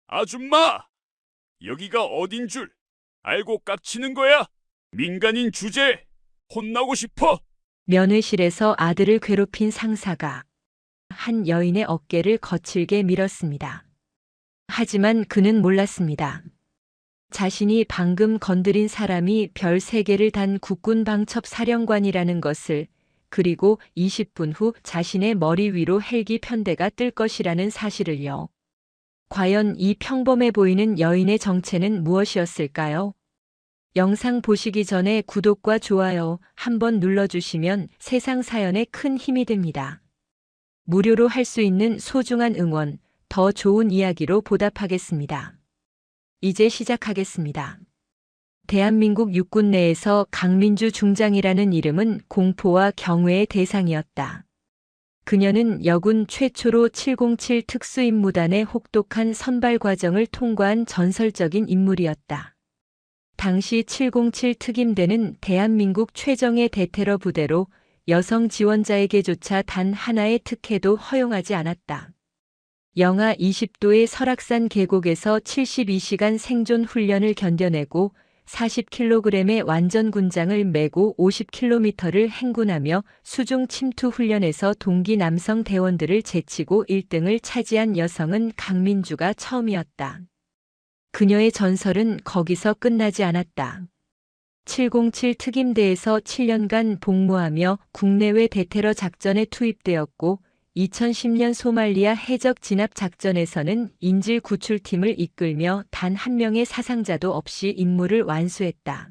아줌마! 여기가 어딘 줄 알고 깝치는 거야? 민간인 주제에 혼나고 싶어? 면회실에서 아들을 괴롭힌 상사가 한 여인의 어깨를 거칠게 밀었습니다. 하지만 그는 몰랐습니다. 자신이 방금 건드린 사람이 별 3개를 단 국군방첩 사령관이라는 것을, 그리고 20분 후 자신의 머리 위로 헬기 편대가 뜰 것이라는 사실을요. 과연 이 평범해 보이는 여인의 정체는 무엇이었을까요? 영상 보시기 전에 구독과 좋아요 한번 눌러주시면 세상 사연에 큰 힘이 됩니다. 무료로 할 수 있는 소중한 응원, 더 좋은 이야기로 보답하겠습니다. 이제 시작하겠습니다. 대한민국 육군 내에서 강민주 중장이라는 이름은 공포와 경외의 대상이었다. 그녀는 여군 최초로 707 특수임무단의 혹독한 선발 과정을 통과한 전설적인 인물이었다. 당시 707 특임대는 대한민국 최정예 대테러 부대로 여성 지원자에게조차 단 하나의 특혜도 허용하지 않았다. 영하 20도의 설악산 계곡에서 72시간 생존 훈련을 견뎌내고 40kg의 완전 군장을 메고 50km를 행군하며 수중 침투 훈련에서 동기 남성 대원들을 제치고 1등을 차지한 여성은 강민주가 처음이었다. 그녀의 전설은 거기서 끝나지 않았다. 707 특임대에서 7년간 복무하며 국내외 대테러 작전에 투입되었고 2010년 소말리아 해적 진압 작전에서는 인질 구출팀을 이끌며 단 한 명의 사상자도 없이 임무를 완수했다.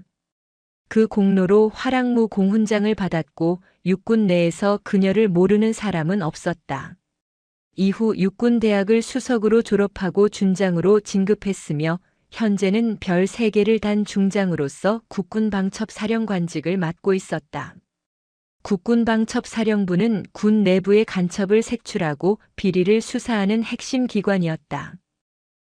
그 공로로 화랑무 공훈장을 받았고 육군 내에서 그녀를 모르는 사람은 없었다. 이후 육군대학을 수석으로 졸업하고 준장으로 진급했으며 현재는 별 3개를 단 중장으로서 국군방첩사령관직을 맡고 있었다. 국군방첩사령부는 군 내부의 간첩을 색출하고 비리를 수사하는 핵심 기관이었다.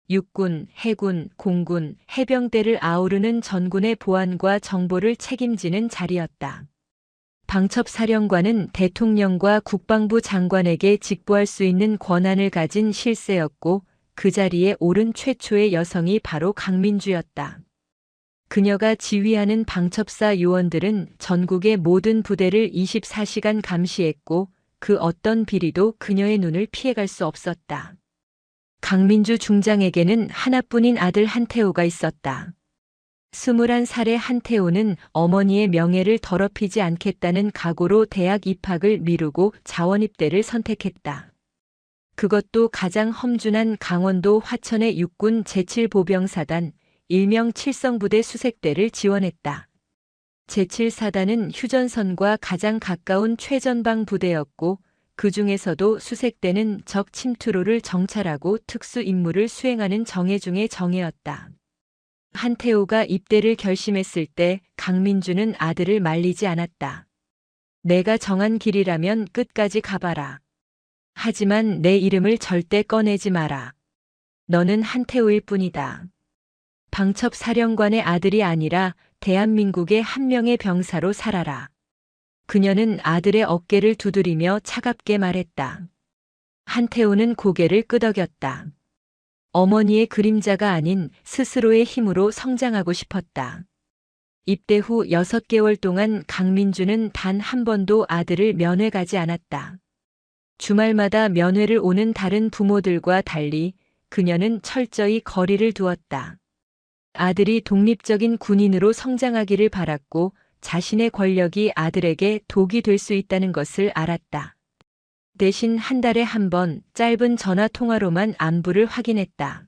육군, 해군, 공군, 해병대를 아우르는 전군의 보안과 정보를 책임지는 자리였다. 방첩사령관은 대통령과 국방부 장관에게 직보할 수 있는 권한을 가진 실세였고 그 자리에 오른 최초의 여성이 바로 강민주였다. 그녀가 지휘하는 방첩사 요원들은 전국의 모든 부대를 24시간 감시했고 그 어떤 비리도 그녀의 눈을 피해갈 수 없었다. 강민주 중장에게는 하나뿐인 아들 한태호가 있었다. 21살의 한태호는 어머니의 명예를 더럽히지 않겠다는 각오로 대학 입학을 미루고 자원입대를 선택했다. 그것도 가장 험준한 강원도 화천의 육군 제7보병사단 일명 칠성부대 수색대를 지원했다. 제7사단은 휴전선과 가장 가까운 최전방 부대였고 그 중에서도 수색대는 적 침투로를 정찰하고 특수 임무를 수행하는 정예 중의 정예였다. 한태호가 입대를 결심했을 때 강민주는 아들을 말리지 않았다. 내가 정한 길이라면 끝까지 가봐라. 하지만 내 이름을 절대 꺼내지 마라. 너는 한태호일 뿐이다. 방첩사령관의 아들이 아니라 대한민국의 한 명의 병사로 살아라. 그녀는 아들의 어깨를 두드리며 차갑게 말했다. 한태호는 고개를 끄덕였다. 어머니의 그림자가 아닌 스스로의 힘으로 성장하고 싶었다. 입대 후 6개월 동안 강민주는 단 한 번도 아들을 면회 가지 않았다. 주말마다 면회를 오는 다른 부모들과 달리 그녀는 철저히 거리를 두었다. 아들이 독립적인 군인으로 성장하기를 바랐고 자신의 권력이 아들에게 독이 될 수 있다는 것을 알았다. 대신 한 달에 한 번 짧은 전화 통화로만 안부를 확인했다.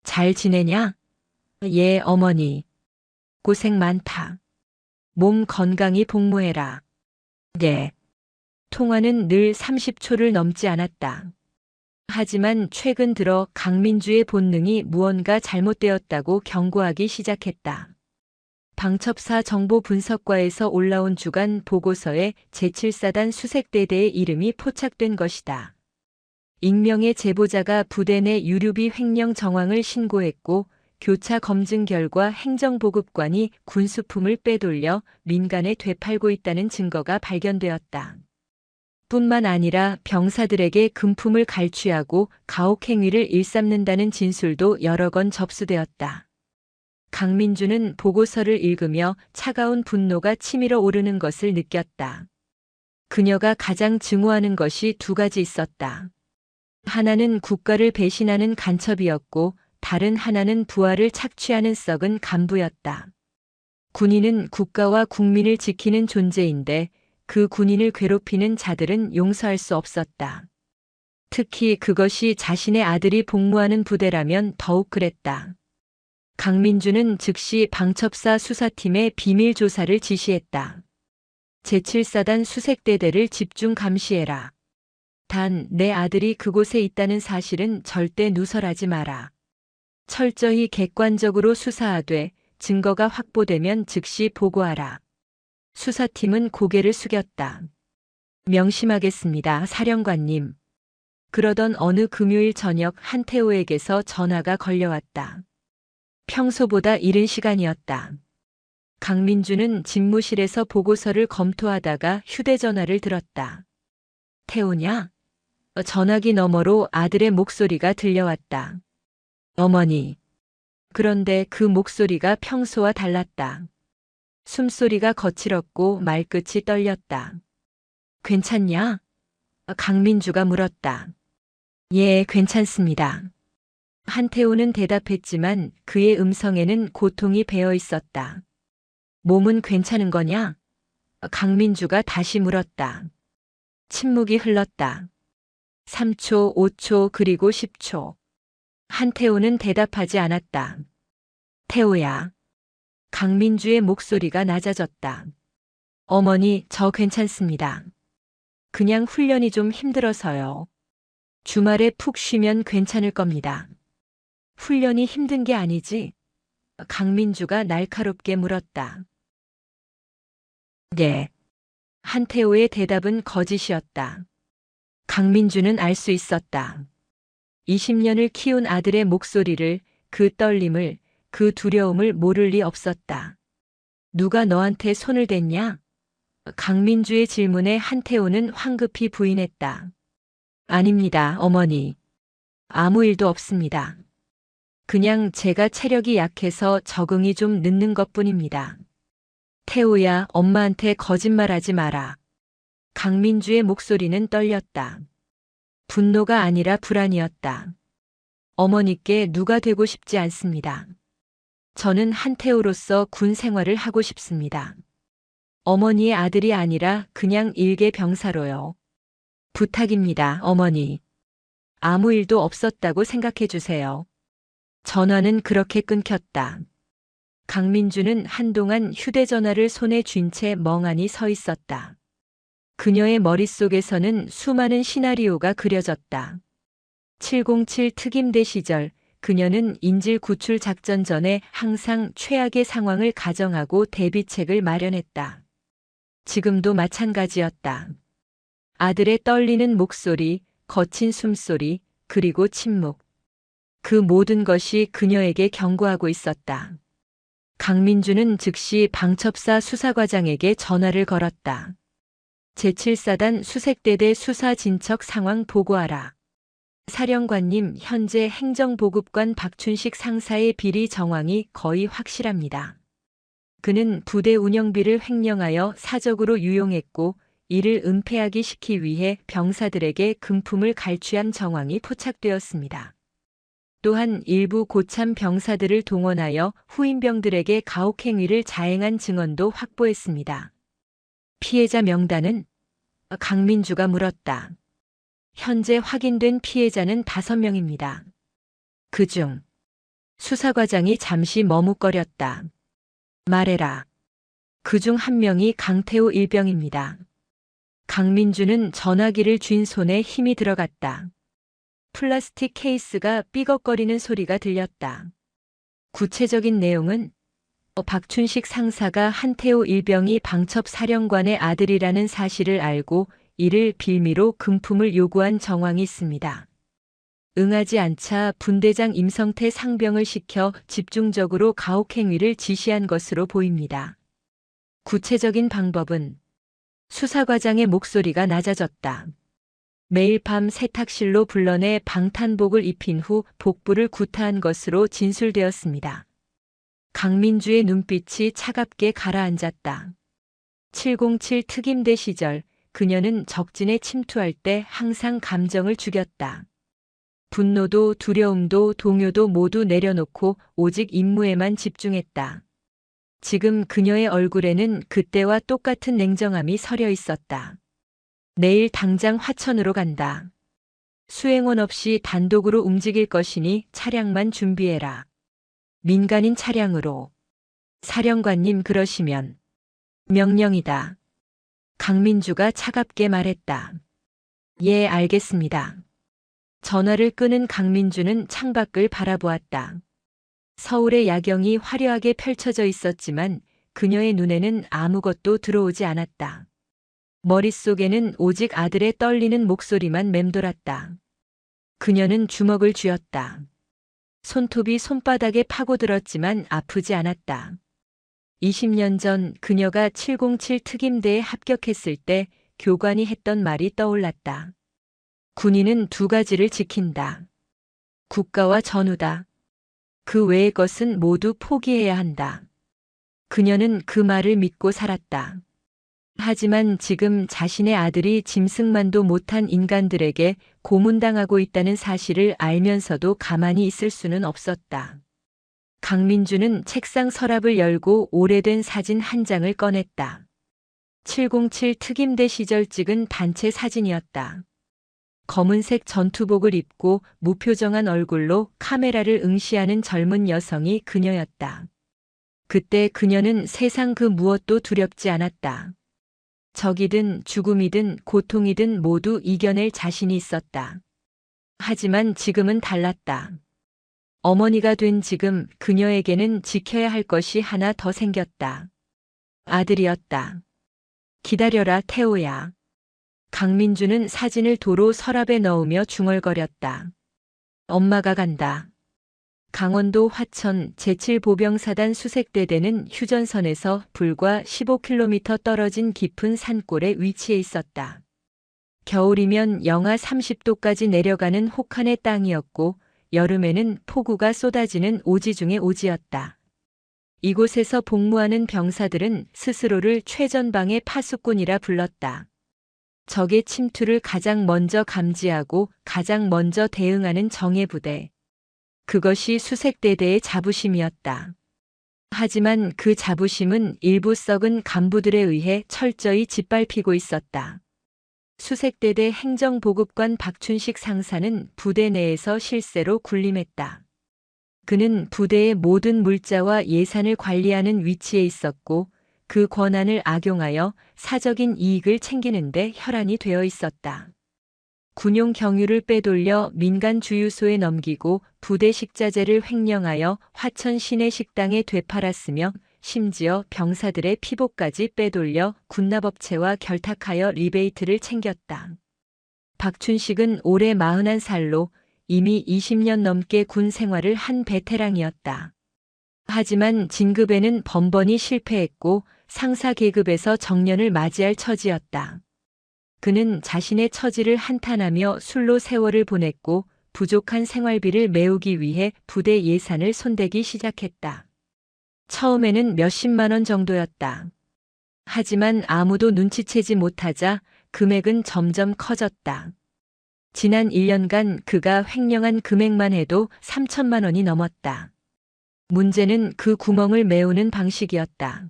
잘 지내냐? 예, 어머니. 고생 많다. 몸 건강히 복무해라. 네. 통화는 늘 30초를 넘지 않았다. 하지만 최근 들어 강민주의 본능이 무언가 잘못되었다고 경고하기 시작했다. 방첩사 정보분석과에서 올라온 주간 보고서에 제7사단 수색대대의 이름이 포착된 것이다. 익명의 제보자가 부대 내 유류비 횡령 정황을 신고했고 교차 검증 결과 행정보급관이 군수품을 빼돌려 민간에 되팔고 있다는 증거가 발견되었다. 뿐만 아니라 병사들에게 금품을 갈취하고 가혹행위를 일삼는다는 진술도 여러 건 접수되었다. 강민주는 보고서를 읽으며 차가운 분노가 치밀어 오르는 것을 느꼈다. 그녀가 가장 증오하는 것이 두 가지 있었다. 하나는 국가를 배신하는 간첩이었고 다른 하나는 부하를 착취하는 썩은 간부였다. 군인은 국가와 국민을 지키는 존재인데 그 군인을 괴롭히는 자들은 용서할 수 없었다. 특히 그것이 자신의 아들이 복무하는 부대라면 더욱 그랬다. 강민주는 즉시 방첩사 수사팀에 비밀 조사를 지시했다. 제7사단 수색대대를 집중 감시해라. 단, 내 아들이 그곳에 있다는 사실은 절대 누설하지 마라. 철저히 객관적으로 수사하되 증거가 확보되면 즉시 보고하라. 수사팀은 고개를 숙였다. 명심하겠습니다, 사령관님. 그러던 어느 금요일 저녁 한태호에게서 전화가 걸려왔다. 평소보다 이른 시간이었다. 강민주는 집무실에서 보고서를 검토하다가 휴대전화를 들었다. 태호냐? 전화기 너머로 아들의 목소리가 들려왔다. 어머니. 그런데 그 목소리가 평소와 달랐다. 숨소리가 거칠었고 말끝이 떨렸다. 괜찮냐? 강민주가 물었다. 예, 괜찮습니다. 한태호는 대답했지만 그의 음성에는 고통이 배어 있었다. 몸은 괜찮은 거냐? 강민주가 다시 물었다. 침묵이 흘렀다. 3초, 5초, 그리고 10초. 한태호는 대답하지 않았다. 태호야. 강민주의 목소리가 낮아졌다. 어머니, 저 괜찮습니다. 그냥 훈련이 좀 힘들어서요. 주말에 푹 쉬면 괜찮을 겁니다. 훈련이 힘든 게 아니지? 강민주가 날카롭게 물었다. 네. 한태호의 대답은 거짓이었다. 강민주는 알 수 있었다. 20년을 키운 아들의 목소리를, 그 떨림을, 그 두려움을 모를 리 없었다. 누가 너한테 손을 댔냐? 강민주의 질문에 한태호는 황급히 부인했다. 아닙니다, 어머니. 아무 일도 없습니다. 그냥 제가 체력이 약해서 적응이 좀 늦는 것뿐입니다. 태호야, 엄마한테 거짓말하지 마라. 강민주의 목소리는 떨렸다. 분노가 아니라 불안이었다. 어머니께 누가 되고 싶지 않습니다. 저는 한태호로서 군 생활을 하고 싶습니다. 어머니의 아들이 아니라 그냥 일개 병사로요. 부탁입니다, 어머니. 아무 일도 없었다고 생각해 주세요. 전화는 그렇게 끊겼다. 강민주는 한동안 휴대전화를 손에 쥔 채 멍하니 서 있었다. 그녀의 머릿속에서는 수많은 시나리오가 그려졌다. 707 특임대 시절 그녀는 인질 구출 작전 전에 항상 최악의 상황을 가정하고 대비책을 마련했다. 지금도 마찬가지였다. 아들의 떨리는 목소리, 거친 숨소리, 그리고 침묵. 그 모든 것이 그녀에게 경고하고 있었다. 강민주는 즉시 방첩사 수사과장에게 전화를 걸었다. 제7사단 수색대대 수사 진척 상황 보고하라. 사령관님, 현재 행정보급관 박춘식 상사의 비리 정황이 거의 확실합니다. 그는 부대 운영비를 횡령하여 사적으로 유용했고 이를 은폐하기 시키기 위해 병사들에게 금품을 갈취한 정황이 포착되었습니다. 또한 일부 고참 병사들을 동원하여 후임병들에게 가혹행위를 자행한 증언도 확보했습니다. 피해자 명단은? 강민주가 물었다. 현재 확인된 피해자는 5명입니다. 그중 수사과장이 잠시 머뭇거렸다. 말해라. 그중 1명이 강태호 일병입니다. 강민주는 전화기를 쥔 손에 힘이 들어갔다. 플라스틱 케이스가 삐걱거리는 소리가 들렸다. 구체적인 내용은 박춘식 상사가 한태호 일병이 방첩 사령관의 아들이라는 사실을 알고 이를 빌미로 금품을 요구한 정황이 있습니다. 응하지 않자 분대장 임성태 상병을 시켜 집중적으로 가혹행위를 지시한 것으로 보입니다. 구체적인 방법은 수사과장의 목소리가 낮아졌다. 매일 밤 세탁실로 불러내 방탄복을 입힌 후 복부를 구타한 것으로 진술되었습니다. 강민주의 눈빛이 차갑게 가라앉았다. 707 특임대 시절 그녀는 적진에 침투할 때 항상 감정을 죽였다. 분노도 두려움도 동요도 모두 내려놓고 오직 임무에만 집중했다. 지금 그녀의 얼굴에는 그때와 똑같은 냉정함이 서려 있었다. 내일 당장 화천으로 간다. 수행원 없이 단독으로 움직일 것이니 차량만 준비해라. 민간인 차량으로. 사령관님 그러시면. 명령이다. 강민주가 차갑게 말했다. 예, 알겠습니다. 전화를 끄는 강민주는 창밖을 바라보았다. 서울의 야경이 화려하게 펼쳐져 있었지만 그녀의 눈에는 아무것도 들어오지 않았다. 머릿속에는 오직 아들의 떨리는 목소리만 맴돌았다. 그녀는 주먹을 쥐었다. 손톱이 손바닥에 파고들었지만 아프지 않았다. 20년 전 그녀가 707 특임대에 합격했을 때 교관이 했던 말이 떠올랐다. 군인은 두 가지를 지킨다. 국가와 전우다. 그 외의 것은 모두 포기해야 한다. 그녀는 그 말을 믿고 살았다. 하지만 지금 자신의 아들이 짐승만도 못한 인간들에게 고문당하고 있다는 사실을 알면서도 가만히 있을 수는 없었다. 강민주는 책상 서랍을 열고 오래된 사진 한 장을 꺼냈다. 707 특임대 시절 찍은 단체 사진이었다. 검은색 전투복을 입고 무표정한 얼굴로 카메라를 응시하는 젊은 여성이 그녀였다. 그때 그녀는 세상 그 무엇도 두렵지 않았다. 적이든 죽음이든 고통이든 모두 이겨낼 자신이 있었다. 하지만 지금은 달랐다. 어머니가 된 지금 그녀에게는 지켜야 할 것이 하나 더 생겼다. 아들이었다. 기다려라, 태호야. 강민주는 사진을 도로 서랍에 넣으며 중얼거렸다. 엄마가 간다. 강원도 화천 제7보병사단 수색대대는 휴전선에서 불과 15km 떨어진 깊은 산골에 위치해 있었다. 겨울이면 영하 30도까지 내려가는 혹한의 땅이었고 여름에는 폭우가 쏟아지는 오지 중의 오지였다. 이곳에서 복무하는 병사들은 스스로를 최전방의 파수꾼이라 불렀다. 적의 침투를 가장 먼저 감지하고 가장 먼저 대응하는 정예부대. 그것이 수색대대의 자부심이었다. 하지만 그 자부심은 일부 썩은 간부들에 의해 철저히 짓밟히고 있었다. 수색대대 행정보급관 박춘식 상사는 부대 내에서 실세로 군림했다. 그는 부대의 모든 물자와 예산을 관리하는 위치에 있었고 그 권한을 악용하여 사적인 이익을 챙기는 데 혈안이 되어 있었다. 군용 경유를 빼돌려 민간 주유소에 넘기고 부대 식자재를 횡령하여 화천 시내 식당에 되팔았으며 심지어 병사들의 피복까지 빼돌려 군납업체와 결탁하여 리베이트를 챙겼다. 박춘식은 올해 41살로 이미 20년 넘게 군 생활을 한 베테랑이었다. 하지만 진급에는 번번이 실패했고 상사 계급에서 정년을 맞이할 처지였다. 그는 자신의 처지를 한탄하며 술로 세월을 보냈고 부족한 생활비를 메우기 위해 부대 예산을 손대기 시작했다. 처음에는 몇십만 원 정도였다. 하지만 아무도 눈치채지 못하자 금액은 점점 커졌다. 지난 1년간 그가 횡령한 금액만 해도 3천만 원이 넘었다. 문제는 그 구멍을 메우는 방식이었다.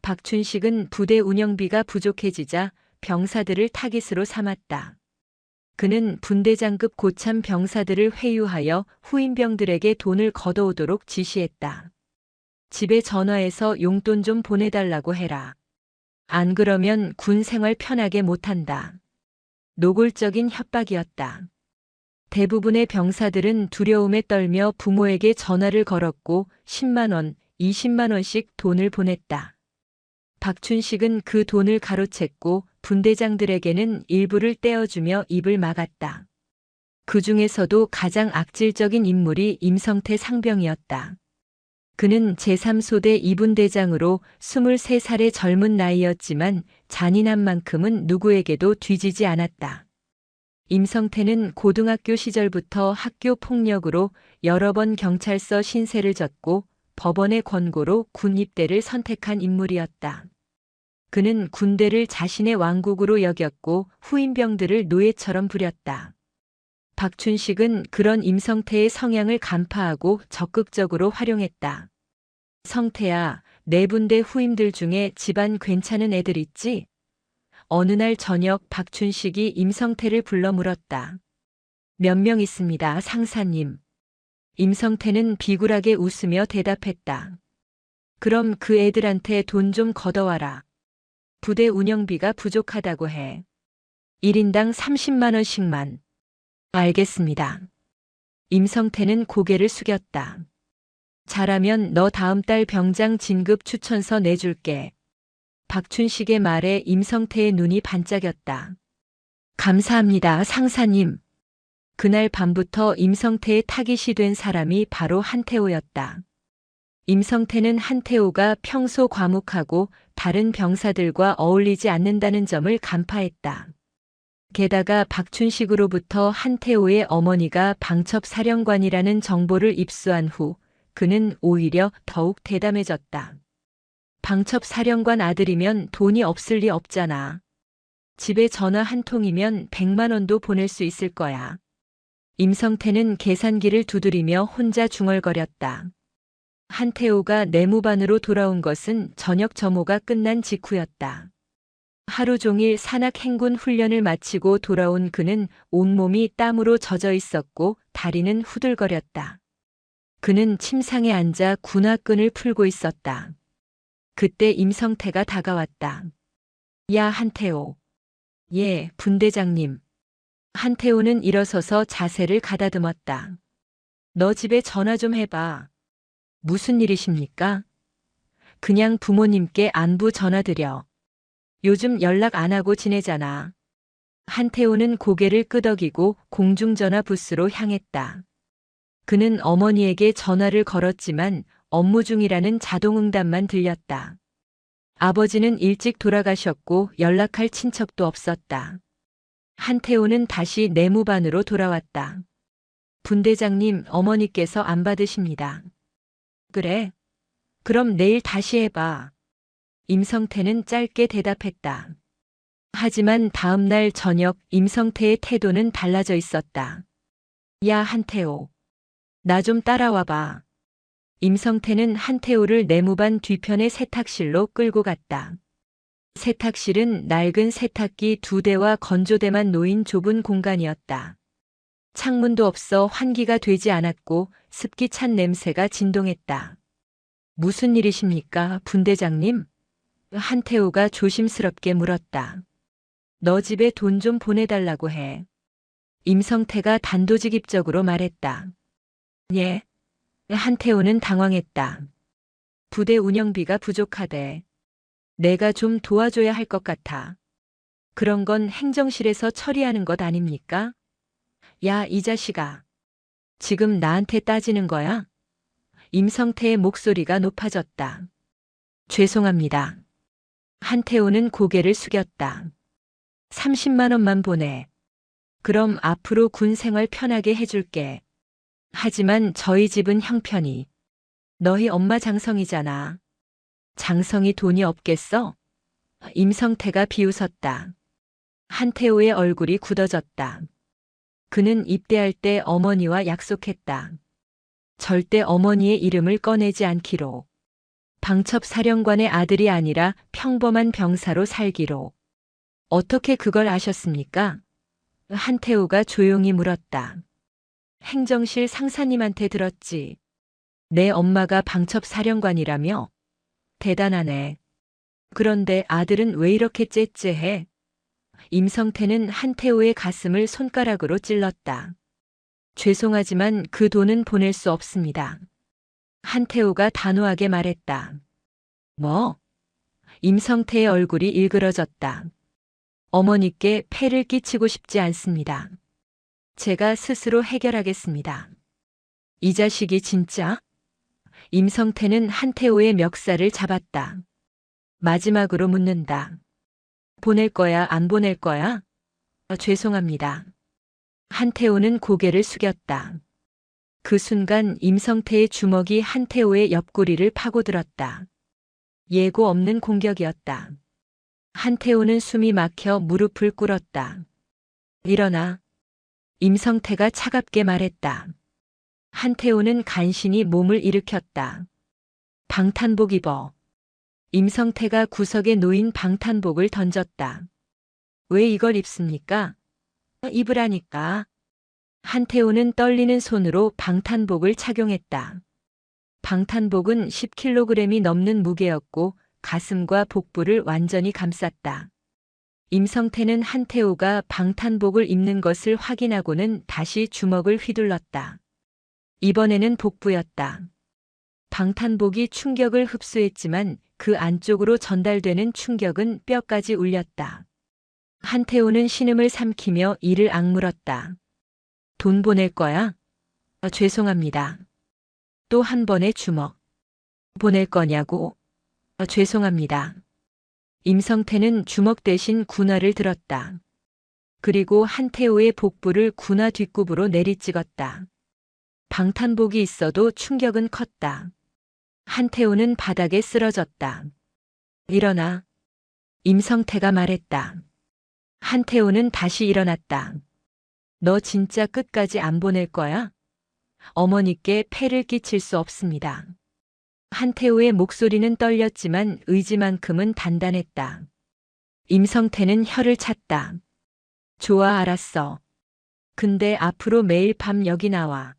박춘식은 부대 운영비가 부족해지자 병사들을 타깃으로 삼았다. 그는 분대장급 고참 병사들을 회유하여 후임병들에게 돈을 걷어오도록 지시했다. 집에 전화해서 용돈 좀 보내달라고 해라. 안 그러면 군 생활 편하게 못한다. 노골적인 협박이었다. 대부분의 병사들은 두려움에 떨며 부모에게 전화를 걸었고 10만 원, 20만 원씩 돈을 보냈다. 박춘식은 그 돈을 가로챘고 분대장들에게는 일부를 떼어주며 입을 막았다. 그 중에서도 가장 악질적인 인물이 임성태 상병이었다. 그는 제3소대 2분대장으로 23살의 젊은 나이였지만 잔인한 만큼은 누구에게도 뒤지지 않았다. 임성태는 고등학교 시절부터 학교 폭력으로 여러 번 경찰서 신세를 졌고 법원의 권고로 군 입대를 선택한 인물이었다. 그는 군대를 자신의 왕국으로 여겼고 후임병들을 노예처럼 부렸다. 박춘식은 그런 임성태의 성향을 간파하고 적극적으로 활용했다. 성태야, 내 분대 후임들 중에 집안 괜찮은 애들 있지? 어느 날 저녁 박춘식이 임성태를 불러 물었다. 몇 명 있습니다, 상사님. 임성태는 비굴하게 웃으며 대답했다. 그럼 그 애들한테 돈 좀 걷어와라. 부대 운영비가 부족하다고 해. 1인당 30만 원씩만. 알겠습니다. 임성태는 고개를 숙였다. 잘하면 너 다음 달 병장 진급 추천서 내줄게. 박춘식의 말에 임성태의 눈이 반짝였다. 감사합니다, 상사님. 그날 밤부터 임성태의 타깃이 된 사람이 바로 한태호였다. 임성태는 한태호가 평소 과묵하고 다른 병사들과 어울리지 않는다는 점을 간파했다. 게다가 박춘식으로부터 한태호의 어머니가 방첩사령관이라는 정보를 입수한 후 그는 오히려 더욱 대담해졌다. 방첩사령관 아들이면 돈이 없을 리 없잖아. 집에 전화 한 통이면 100만 원도 보낼 수 있을 거야. 임성태는 계산기를 두드리며 혼자 중얼거렸다. 한태호가 내무반으로 돌아온 것은 저녁 점호가 끝난 직후였다. 하루 종일 산악 행군 훈련을 마치고 돌아온 그는 온몸이 땀으로 젖어 있었고 다리는 후들거렸다. 그는 침상에 앉아 군화끈을 풀고 있었다. 그때 임성태가 다가왔다. 야, 한태호. 예, 분대장님. 한태호는 일어서서 자세를 가다듬었다. 너 집에 전화 좀 해봐. 무슨 일이십니까? 그냥 부모님께 안부 전화드려. 요즘 연락 안 하고 지내잖아. 한태호는 고개를 끄덕이고 공중전화 부스로 향했다. 그는 어머니에게 전화를 걸었지만 업무 중이라는 자동응답만 들렸다. 아버지는 일찍 돌아가셨고 연락할 친척도 없었다. 한태호는 다시 내무반으로 돌아왔다. 분대장님, 어머니께서 안 받으십니다. 그래? 그럼 내일 다시 해봐. 임성태는 짧게 대답했다. 하지만 다음 날 저녁 임성태의 태도는 달라져 있었다. 야, 한태호. 나 좀 따라와봐. 임성태는 한태호를 내무반 뒤편의 세탁실로 끌고 갔다. 세탁실은 낡은 세탁기 2대와 건조대만 놓인 좁은 공간이었다. 창문도 없어 환기가 되지 않았고 습기 찬 냄새가 진동했다. 무슨 일이십니까, 분대장님? 한태호가 조심스럽게 물었다. 너 집에 돈 좀 보내달라고 해. 임성태가 단도직입적으로 말했다. 예. 한태호는 당황했다. 부대 운영비가 부족하대. 내가 좀 도와줘야 할 것 같아. 그런 건 행정실에서 처리하는 것 아닙니까? 야, 이 자식아. 지금 나한테 따지는 거야? 임성태의 목소리가 높아졌다. 죄송합니다. 한태호는 고개를 숙였다. 30만 원만 보내. 그럼 앞으로 군 생활 편하게 해줄게. 하지만 저희 집은 형편이. 너희 엄마 장성이잖아. 장성이 돈이 없겠어? 임성태가 비웃었다. 한태호의 얼굴이 굳어졌다. 그는 입대할 때 어머니와 약속했다. 절대 어머니의 이름을 꺼내지 않기로. 방첩사령관의 아들이 아니라 평범한 병사로 살기로. 어떻게 그걸 아셨습니까? 한태호가 조용히 물었다. 행정실 상사님한테 들었지. 내 엄마가 방첩사령관이라며? 대단하네. 그런데 아들은 왜 이렇게 째째해? 임성태는 한태호의 가슴을 손가락으로 찔렀다. 죄송하지만 그 돈은 보낼 수 없습니다. 한태호가 단호하게 말했다. 뭐? 임성태의 얼굴이 일그러졌다. 어머니께 폐를 끼치고 싶지 않습니다. 제가 스스로 해결하겠습니다. 이 자식이 진짜? 임성태는 한태호의 멱살을 잡았다. 마지막으로 묻는다. 보낼 거야, 안 보낼 거야? 죄송합니다. 한태호는 고개를 숙였다. 그 순간 임성태의 주먹이 한태호의 옆구리를 파고들었다. 예고 없는 공격이었다. 한태호는 숨이 막혀 무릎을 꿇었다. 일어나. 임성태가 차갑게 말했다. 한태호는 간신히 몸을 일으켰다. 방탄복 입어. 임성태가 구석에 놓인 방탄복을 던졌다. 왜 이걸 입습니까? 입으라니까. 한태호는 떨리는 손으로 방탄복을 착용했다. 방탄복은 10kg이 넘는 무게였고 가슴과 복부를 완전히 감쌌다. 임성태는 한태호가 방탄복을 입는 것을 확인하고는 다시 주먹을 휘둘렀다. 이번에는 복부였다. 방탄복이 충격을 흡수했지만 그 안쪽으로 전달되는 충격은 뼈까지 울렸다. 한태호는 신음을 삼키며 이를 악물었다. 돈 보낼 거야? 죄송합니다. 또 한 번의 주먹. 보낼 거냐고? 죄송합니다. 임성태는 주먹 대신 군화를 들었다. 그리고 한태호의 복부를 군화 뒷굽으로 내리찍었다. 방탄복이 있어도 충격은 컸다. 한태호는 바닥에 쓰러졌다. 일어나. 임성태가 말했다. 한태호는 다시 일어났다. 너 진짜 끝까지 안 보낼 거야? 어머니께 폐를 끼칠 수 없습니다. 한태호의 목소리는 떨렸지만 의지만큼은 단단했다. 임성태는 혀를 찼다. 좋아, 알았어. 근데 앞으로 매일 밤 여기 나와.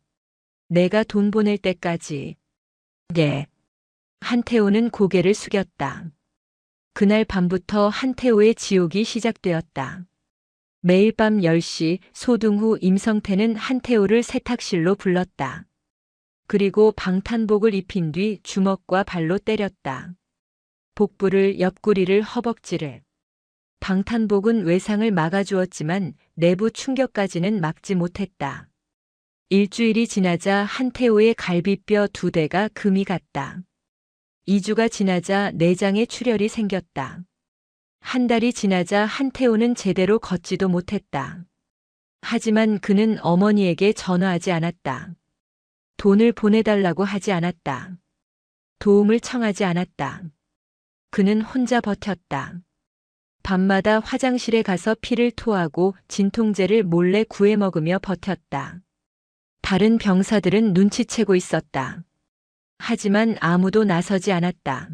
내가 돈 보낼 때까지. 네. 한태호는 고개를 숙였다. 그날 밤부터 한태호의 지옥이 시작되었다. 매일 밤 10시 소등 후 임성태는 한태호를 세탁실로 불렀다. 그리고 방탄복을 입힌 뒤 주먹과 발로 때렸다. 복부를, 옆구리를, 허벅지를. 방탄복은 외상을 막아주었지만 내부 충격까지는 막지 못했다. 일주일이 지나자 한태호의 갈비뼈 2대가 금이 갔다. 2주가 지나자 내장에 출혈이 생겼다. 한 달이 지나자 한태호는 제대로 걷지도 못했다. 하지만 그는 어머니에게 전화하지 않았다. 돈을 보내달라고 하지 않았다. 도움을 청하지 않았다. 그는 혼자 버텼다. 밤마다 화장실에 가서 피를 토하고 진통제를 몰래 구해 먹으며 버텼다. 다른 병사들은 눈치채고 있었다. 하지만 아무도 나서지 않았다.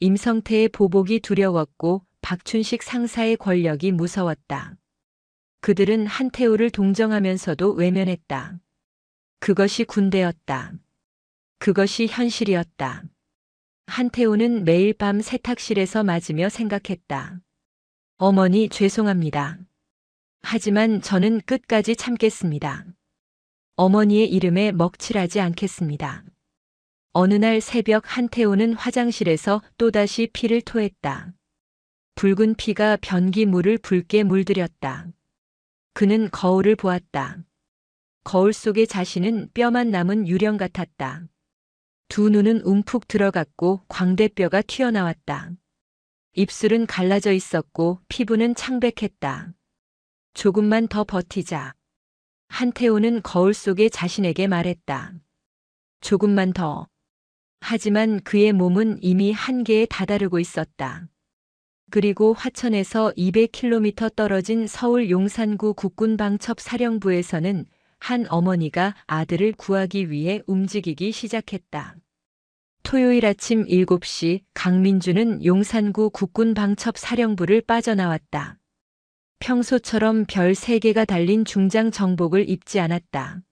임성태의 보복이 두려웠고 박춘식 상사의 권력이 무서웠다. 그들은 한태호를 동정하면서도 외면했다. 그것이 군대였다. 그것이 현실이었다. 한태호는 매일 밤 세탁실에서 맞으며 생각했다. 어머니, 죄송합니다. 하지만 저는 끝까지 참겠습니다. 어머니의 이름에 먹칠하지 않겠습니다. 어느 날 새벽 한태호는 화장실에서 또다시 피를 토했다. 붉은 피가 변기물을 붉게 물들였다. 그는 거울을 보았다. 거울 속의 자신은 뼈만 남은 유령 같았다. 두 눈은 움푹 들어갔고 광대뼈가 튀어나왔다. 입술은 갈라져 있었고 피부는 창백했다. 조금만 더 버티자. 한태호는 거울 속의 자신에게 말했다. 조금만 더. 하지만 그의 몸은 이미 한계에 다다르고 있었다. 그리고 화천에서 200km 떨어진 서울 용산구 국군방첩 사령부에서는 한 어머니가 아들을 구하기 위해 움직이기 시작했다. 토요일 아침 7시 강민주는 용산구 국군방첩 사령부를 빠져나왔다. 평소처럼 별 3개가 달린 중장 정복을 입지 않았다.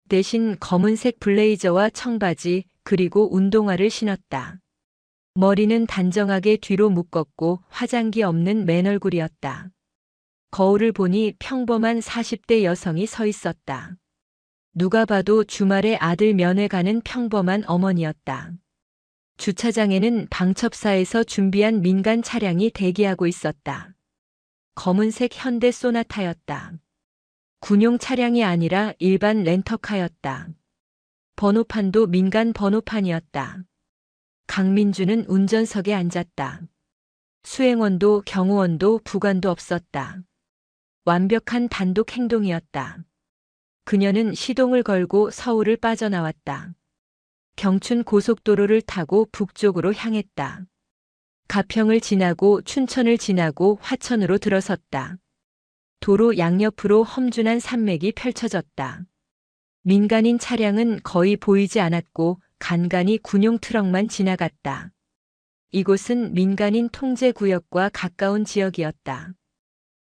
대신 검은색 블레이저와 청바지 그리고 운동화를 신었다. 머리는 단정하게 뒤로 묶었고 화장기 없는 맨얼굴이었다. 거울을 보니 평범한 40대 여성이 서 있었다. 누가 봐도 주말에 아들 면회 가는 평범한 어머니였다. 주차장에는 방첩사에서 준비한 민간 차량이 대기하고 있었다. 검은색 현대 소나타였다. 군용 차량이 아니라 일반 렌터카였다. 번호판도 민간 번호판이었다. 강민주는 운전석에 앉았다. 수행원도 경호원도 부관도 없었다. 완벽한 단독 행동이었다. 그녀는 시동을 걸고 서울을 빠져나왔다. 경춘 고속도로를 타고 북쪽으로 향했다. 가평을 지나고 춘천을 지나고 화천으로 들어섰다. 도로 양옆으로 험준한 산맥이 펼쳐졌다. 민간인 차량은 거의 보이지 않았고 간간히 군용 트럭만 지나갔다. 이곳은 민간인 통제 구역과 가까운 지역이었다.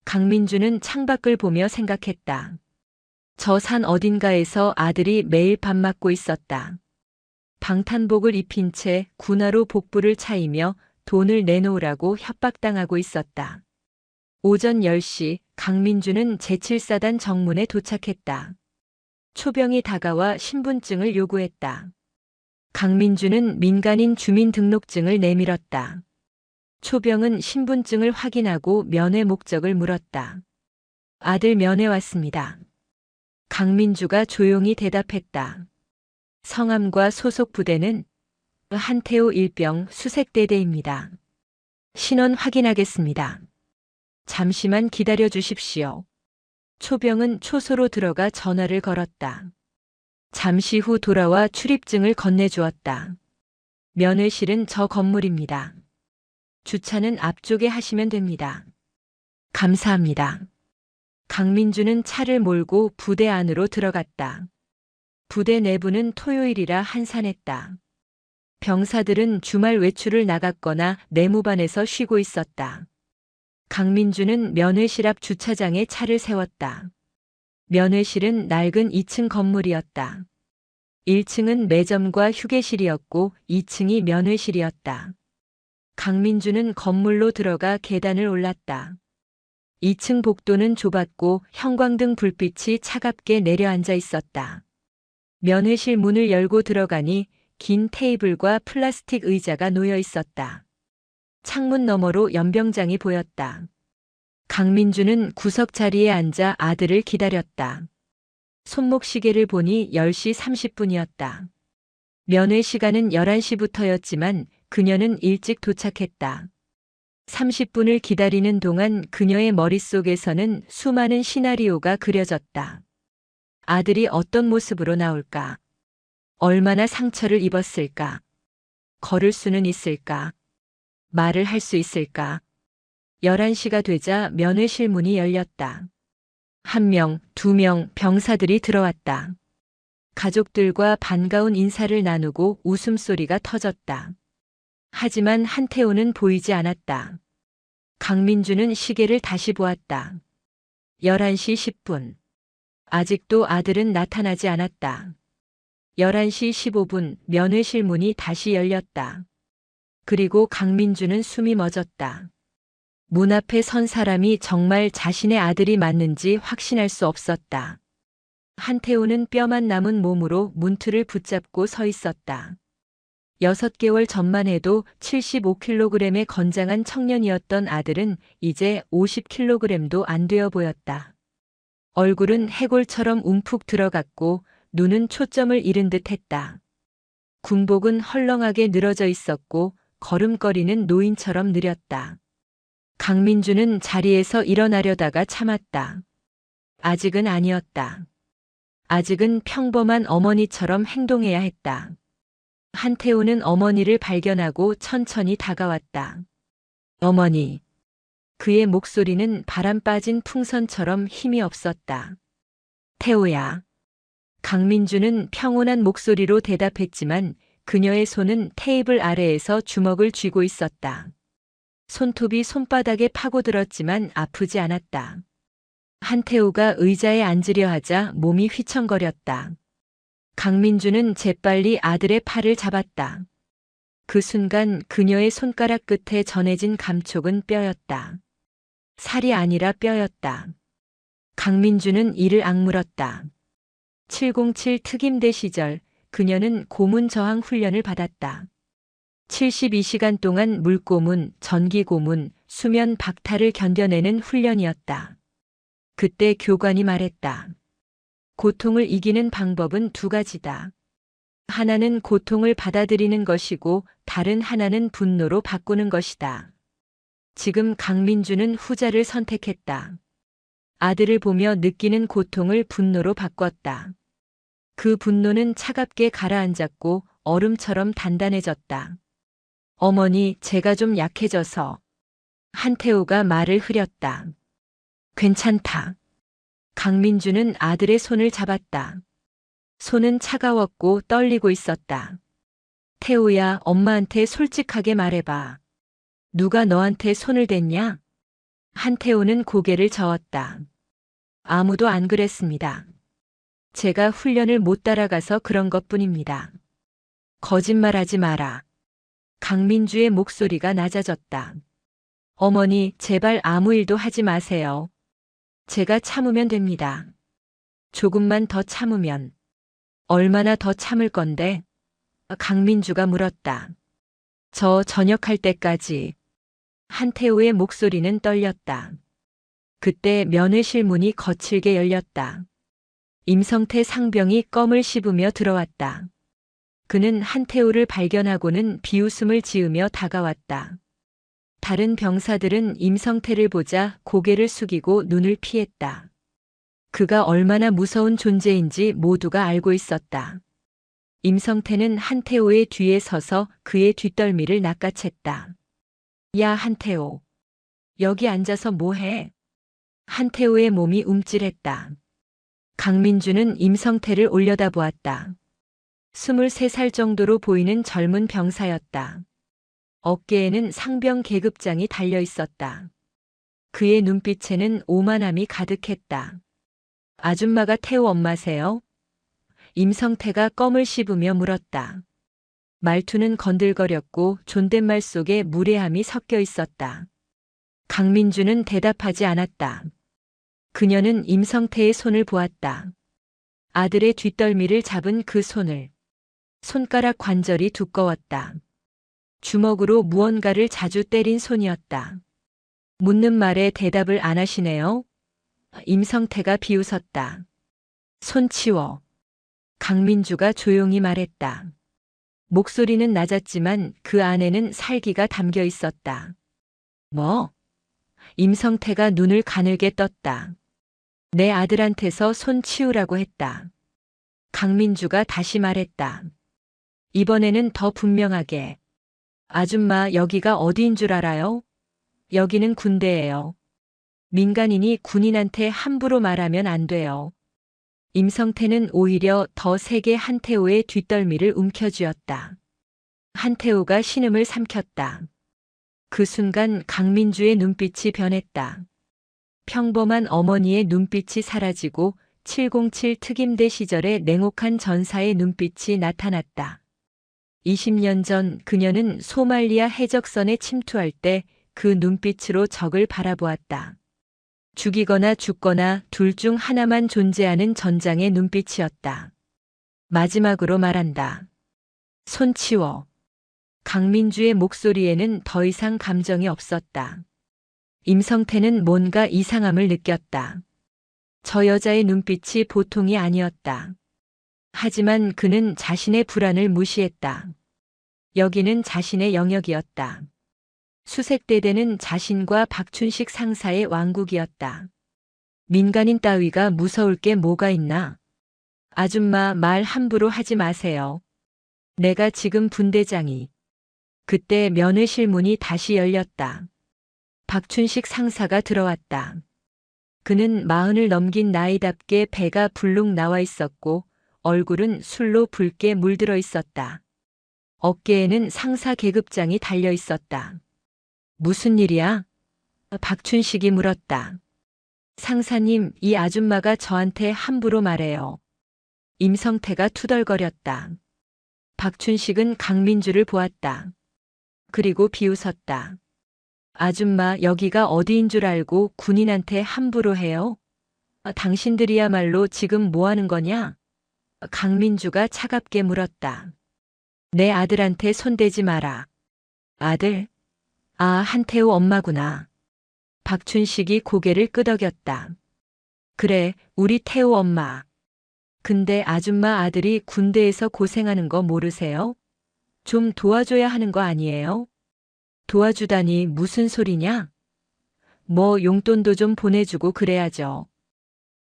강민주는 창밖을 보며 생각했다. 저 산 어딘가에서 아들이 매일 밥 맞고 있었다. 방탄복을 입힌 채 군화로 복부를 차이며 돈을 내놓으라고 협박당하고 있었다. 오전 10시 강민주는 제7사단 정문에 도착했다. 초병이 다가와 신분증을 요구했다. 강민주는 민간인 주민등록증을 내밀었다. 초병은 신분증을 확인하고 면회 목적을 물었다. 아들 면회 왔습니다. 강민주가 조용히 대답했다. 성함과 소속 부대는 한태호 일병 수색대대입니다. 신원 확인하겠습니다. 잠시만 기다려 주십시오. 초병은 초소로 들어가 전화를 걸었다. 잠시 후 돌아와 출입증을 건네주었다. 면회실은 저 건물입니다. 주차는 앞쪽에 하시면 됩니다. 감사합니다. 강민주는 차를 몰고 부대 안으로 들어갔다. 부대 내부는 토요일이라 한산했다. 병사들은 주말 외출을 나갔거나 내무반에서 쉬고 있었다. 강민주는 면회실 앞 주차장에 차를 세웠다. 면회실은 낡은 2층 건물이었다. 1층은 매점과 휴게실이었고 2층이 면회실이었다. 강민주는 건물로 들어가 계단을 올랐다. 2층 복도는 좁았고 형광등 불빛이 차갑게 내려앉아 있었다. 면회실 문을 열고 들어가니 긴 테이블과 플라스틱 의자가 놓여 있었다. 창문 너머로 연병장이 보였다. 강민주는 구석 자리에 앉아 아들을 기다렸다. 손목시계를 보니 10시 30분이었다. 면회 시간은 11시부터였지만 그녀는 일찍 도착했다. 30분을 기다리는 동안 그녀의 머릿속에서는 수많은 시나리오가 그려졌다. 아들이 어떤 모습으로 나올까? 얼마나 상처를 입었을까? 걸을 수는 있을까? 말을 할 수 있을까? 11시가 되자 면회실 문이 열렸다. 1명, 2명 병사들이 들어왔다. 가족들과 반가운 인사를 나누고 웃음소리가 터졌다. 하지만 한태호는 보이지 않았다. 강민주는 시계를 다시 보았다. 11시 10분. 아직도 아들은 나타나지 않았다. 11시 15분 면회실 문이 다시 열렸다. 그리고 강민주는 숨이 멎었다. 문 앞에 선 사람이 정말 자신의 아들이 맞는지 확신할 수 없었다. 한태호는 뼈만 남은 몸으로 문틀을 붙잡고 서 있었다. 6개월 전만 해도 75kg의 건장한 청년이었던 아들은 이제 50kg도 안 되어 보였다. 얼굴은 해골처럼 움푹 들어갔고 눈은 초점을 잃은 듯 했다. 군복은 헐렁하게 늘어져 있었고 걸음걸이는 노인처럼 느렸다. 강민주는 자리에서 일어나려다가 참았다. 아직은 아니었다. 아직은 평범한 어머니처럼 행동해야 했다. 한태호는 어머니를 발견하고 천천히 다가왔다. 어머니. 그의 목소리는 바람 빠진 풍선처럼 힘이 없었다. 태호야. 강민주는 평온한 목소리로 대답했지만 그녀의 손은 테이블 아래에서 주먹을 쥐고 있었다. 손톱이 손바닥에 파고들었지만 아프지 않았다. 한태호가 의자에 앉으려 하자 몸이 휘청거렸다. 강민주는 재빨리 아들의 팔을 잡았다. 그 순간 그녀의 손가락 끝에 전해진 감촉은 뼈였다. 살이 아니라 뼈였다. 강민주는 이를 악물었다. 707 특임대 시절 그녀는 고문 저항 훈련을 받았다. 72시간 동안 물고문, 전기고문, 수면 박탈을 견뎌내는 훈련이었다. 그때 교관이 말했다. 고통을 이기는 방법은 2가지다. 하나는 고통을 받아들이는 것이고 다른 하나는 분노로 바꾸는 것이다. 지금 강민주는 후자를 선택했다. 아들을 보며 느끼는 고통을 분노로 바꿨다. 그 분노는 차갑게 가라앉았고 얼음처럼 단단해졌다. 어머니, 제가 좀 약해져서. 한태호가 말을 흐렸다. 괜찮다. 강민주는 아들의 손을 잡았다. 손은 차가웠고 떨리고 있었다. 태호야, 엄마한테 솔직하게 말해봐. 누가 너한테 손을 댔냐? 한태호는 고개를 저었다. 아무도 안 그랬습니다. 제가 훈련을 못 따라가서 그런 것뿐입니다. 거짓말하지 마라. 강민주의 목소리가 낮아졌다. 어머니, 제발 아무 일도 하지 마세요. 제가 참으면 됩니다. 조금만 더 참으면. 얼마나 더 참을 건데? 강민주가 물었다. 저 전역할 때까지. 한태호의 목소리는 떨렸다. 그때 면회실 문이 거칠게 열렸다. 임성태 상병이 껌을 씹으며 들어왔다. 그는 한태호를 발견하고는 비웃음을 지으며 다가왔다. 다른 병사들은 임성태를 보자 고개를 숙이고 눈을 피했다. 그가 얼마나 무서운 존재인지 모두가 알고 있었다. 임성태는 한태호의 뒤에 서서 그의 뒷덜미를 낚아챘다. 야, 한태호. 여기 앉아서 뭐해? 한태호의 몸이 움찔했다. 강민주는 임성태를 올려다보았다. 23살 정도로 보이는 젊은 병사였다. 어깨에는 상병 계급장이 달려 있었다. 그의 눈빛에는 오만함이 가득했다. 아줌마가 태호 엄마세요? 임성태가 껌을 씹으며 물었다. 말투는 건들거렸고 존댓말 속에 무례함이 섞여 있었다. 강민주는 대답하지 않았다. 그녀는 임성태의 손을 보았다. 아들의 뒷덜미를 잡은 그 손을. 손가락 관절이 두꺼웠다. 주먹으로 무언가를 자주 때린 손이었다. 묻는 말에 대답을 안 하시네요. 임성태가 비웃었다. 손 치워. 강민주가 조용히 말했다. 목소리는 낮았지만 그 안에는 살기가 담겨 있었다. 뭐? 임성태가 눈을 가늘게 떴다. 내 아들한테서 손 치우라고 했다. 강민주가 다시 말했다. 이번에는 더 분명하게. 아줌마, 여기가 어디인 줄 알아요? 여기는 군대예요. 민간인이 군인한테 함부로 말하면 안 돼요. 임성태는 오히려 더 세게 한태호의 뒷덜미를 움켜쥐었다. 한태호가 신음을 삼켰다. 그 순간 강민주의 눈빛이 변했다. 평범한 어머니의 눈빛이 사라지고 707 특임대 시절의 냉혹한 전사의 눈빛이 나타났다. 20년 전 그녀는 소말리아 해적선에 침투할 때 그 눈빛으로 적을 바라보았다. 죽이거나 죽거나 둘 중 하나만 존재하는 전장의 눈빛이었다. 마지막으로 말한다. 손 치워. 강민주의 목소리에는 더 이상 감정이 없었다. 임성태는 뭔가 이상함을 느꼈다. 저 여자의 눈빛이 보통이 아니었다. 하지만 그는 자신의 불안을 무시했다. 여기는 자신의 영역이었다. 수색대대는 자신과 박춘식 상사의 왕국이었다. 민간인 따위가 무서울 게 뭐가 있나? 아줌마, 말 함부로 하지 마세요. 내가 지금 분대장이. 그때 면회실 문이 다시 열렸다. 박춘식 상사가 들어왔다. 그는 40을 넘긴 나이답게 배가 불룩 나와 있었고 얼굴은 술로 붉게 물들어 있었다. 어깨에는 상사 계급장이 달려 있었다. 무슨 일이야? 박춘식이 물었다. 상사님, 이 아줌마가 저한테 함부로 말해요. 임성태가 투덜거렸다. 박춘식은 강민주를 보았다. 그리고 비웃었다. 아줌마, 여기가 어디인 줄 알고 군인한테 함부로 해요? 당신들이야말로 지금 뭐 하는 거냐? 강민주가 차갑게 물었다. 내 아들한테 손대지 마라. 아들? 아, 한태호 엄마구나. 박춘식이 고개를 끄덕였다. 그래, 우리 태호 엄마. 근데 아줌마 아들이 군대에서 고생하는 거 모르세요? 좀 도와줘야 하는 거 아니에요? 도와주다니 무슨 소리냐? 뭐 용돈도 좀 보내주고 그래야죠.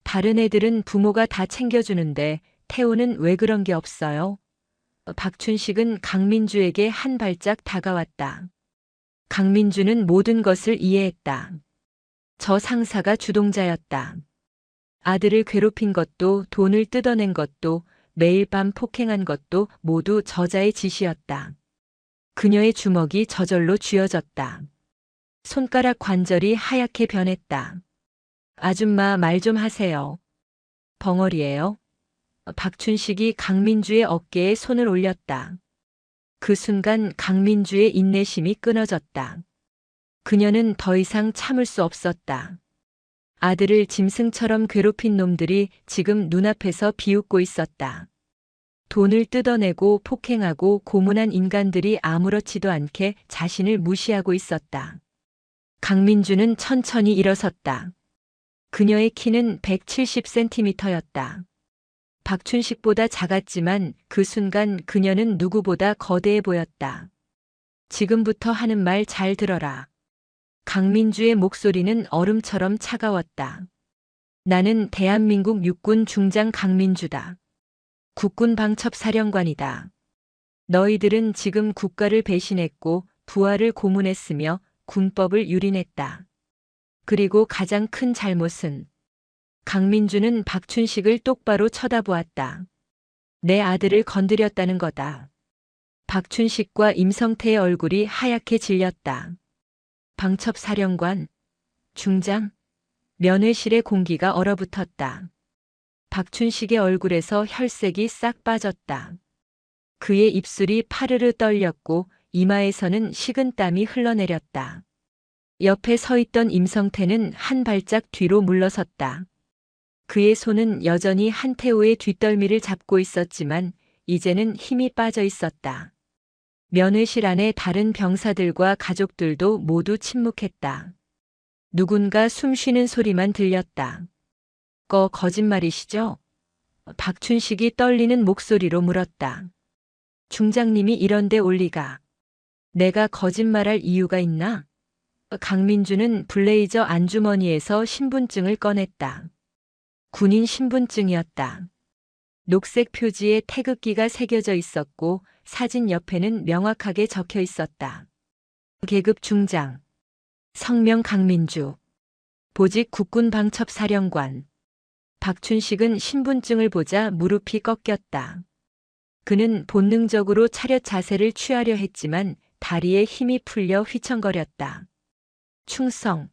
다른 애들은 부모가 다 챙겨주는데 태호는 왜 그런 게 없어요? 박춘식은 강민주에게 한 발짝 다가왔다. 강민주는 모든 것을 이해했다. 저 상사가 주동자였다. 아들을 괴롭힌 것도 돈을 뜯어낸 것도 매일 밤 폭행한 것도 모두 저자의 짓이었다. 그녀의 주먹이 저절로 쥐어졌다. 손가락 관절이 하얗게 변했다. 아줌마 말 좀 하세요. 벙어리예요. 박춘식이 강민주의 어깨에 손을 올렸다. 그 순간 강민주의 인내심이 끊어졌다. 그녀는 더 이상 참을 수 없었다. 아들을 짐승처럼 괴롭힌 놈들이 지금 눈앞에서 비웃고 있었다. 돈을 뜯어내고 폭행하고 고문한 인간들이 아무렇지도 않게 자신을 무시하고 있었다. 강민주는 천천히 일어섰다. 그녀의 키는 170cm였다. 박춘식보다 작았지만 그 순간 그녀는 누구보다 거대해 보였다. 지금부터 하는 말 잘 들어라. 강민주의 목소리는 얼음처럼 차가웠다. 나는 대한민국 육군 중장 강민주다. 국군 방첩사령관이다. 너희들은 지금 국가를 배신했고 부하를 고문했으며 군법을 유린했다. 그리고 가장 큰 잘못은 강민주는 박춘식을 똑바로 쳐다보았다. 내 아들을 건드렸다는 거다. 박춘식과 임성태의 얼굴이 하얗게 질렸다. 방첩사령관, 중장, 면회실의 공기가 얼어붙었다. 박춘식의 얼굴에서 혈색이 싹 빠졌다. 그의 입술이 파르르 떨렸고 이마에서는 식은땀이 흘러내렸다. 옆에 서 있던 임성태는 한 발짝 뒤로 물러섰다. 그의 손은 여전히 한태호의 뒷덜미를 잡고 있었지만 이제는 힘이 빠져 있었다. 면회실 안에 다른 병사들과 가족들도 모두 침묵했다. 누군가 숨 쉬는 소리만 들렸다. 거짓말이시죠? 박춘식이 떨리는 목소리로 물었다. 중장님이 이런데 올 리가. 내가 거짓말할 이유가 있나? 강민주는 블레이저 안주머니에서 신분증을 꺼냈다. 군인 신분증이었다. 녹색 표지에 태극기가 새겨져 있었고 사진 옆에는 명확하게 적혀 있었다. 계급 중장. 성명 강민주. 보직 국군 방첩사령관. 박춘식은 신분증을 보자 무릎이 꺾였다. 그는 본능적으로 차렷 자세를 취하려 했지만 다리에 힘이 풀려 휘청거렸다. 충성.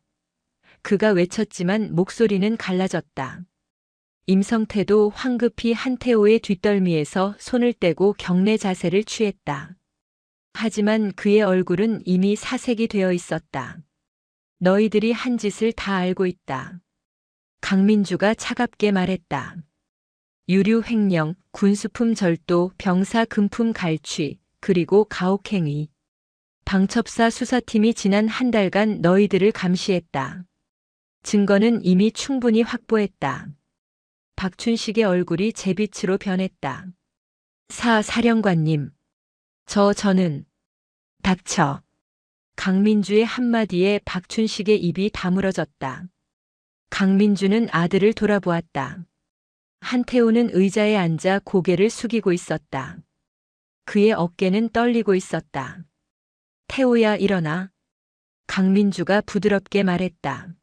그가 외쳤지만 목소리는 갈라졌다. 임성태도 황급히 한태호의 뒷덜미에서 손을 떼고 경례 자세를 취했다. 하지만 그의 얼굴은 이미 사색이 되어 있었다. 너희들이 한 짓을 다 알고 있다. 강민주가 차갑게 말했다. 유류 횡령, 군수품 절도, 병사 금품 갈취, 그리고 가혹행위. 방첩사 수사팀이 지난 한 달간 너희들을 감시했다. 증거는 이미 충분히 확보했다. 박춘식의 얼굴이 제빛으로 변했다. 사령관님. 저는 닥쳐. 강민주의 한마디에 박춘식의 입이 다물어졌다. 강민주는 아들을 돌아보았다. 한태호는 의자에 앉아 고개를 숙이고 있었다. 그의 어깨는 떨리고 있었다. 태호야 일어나. 강민주가 부드럽게 말했다.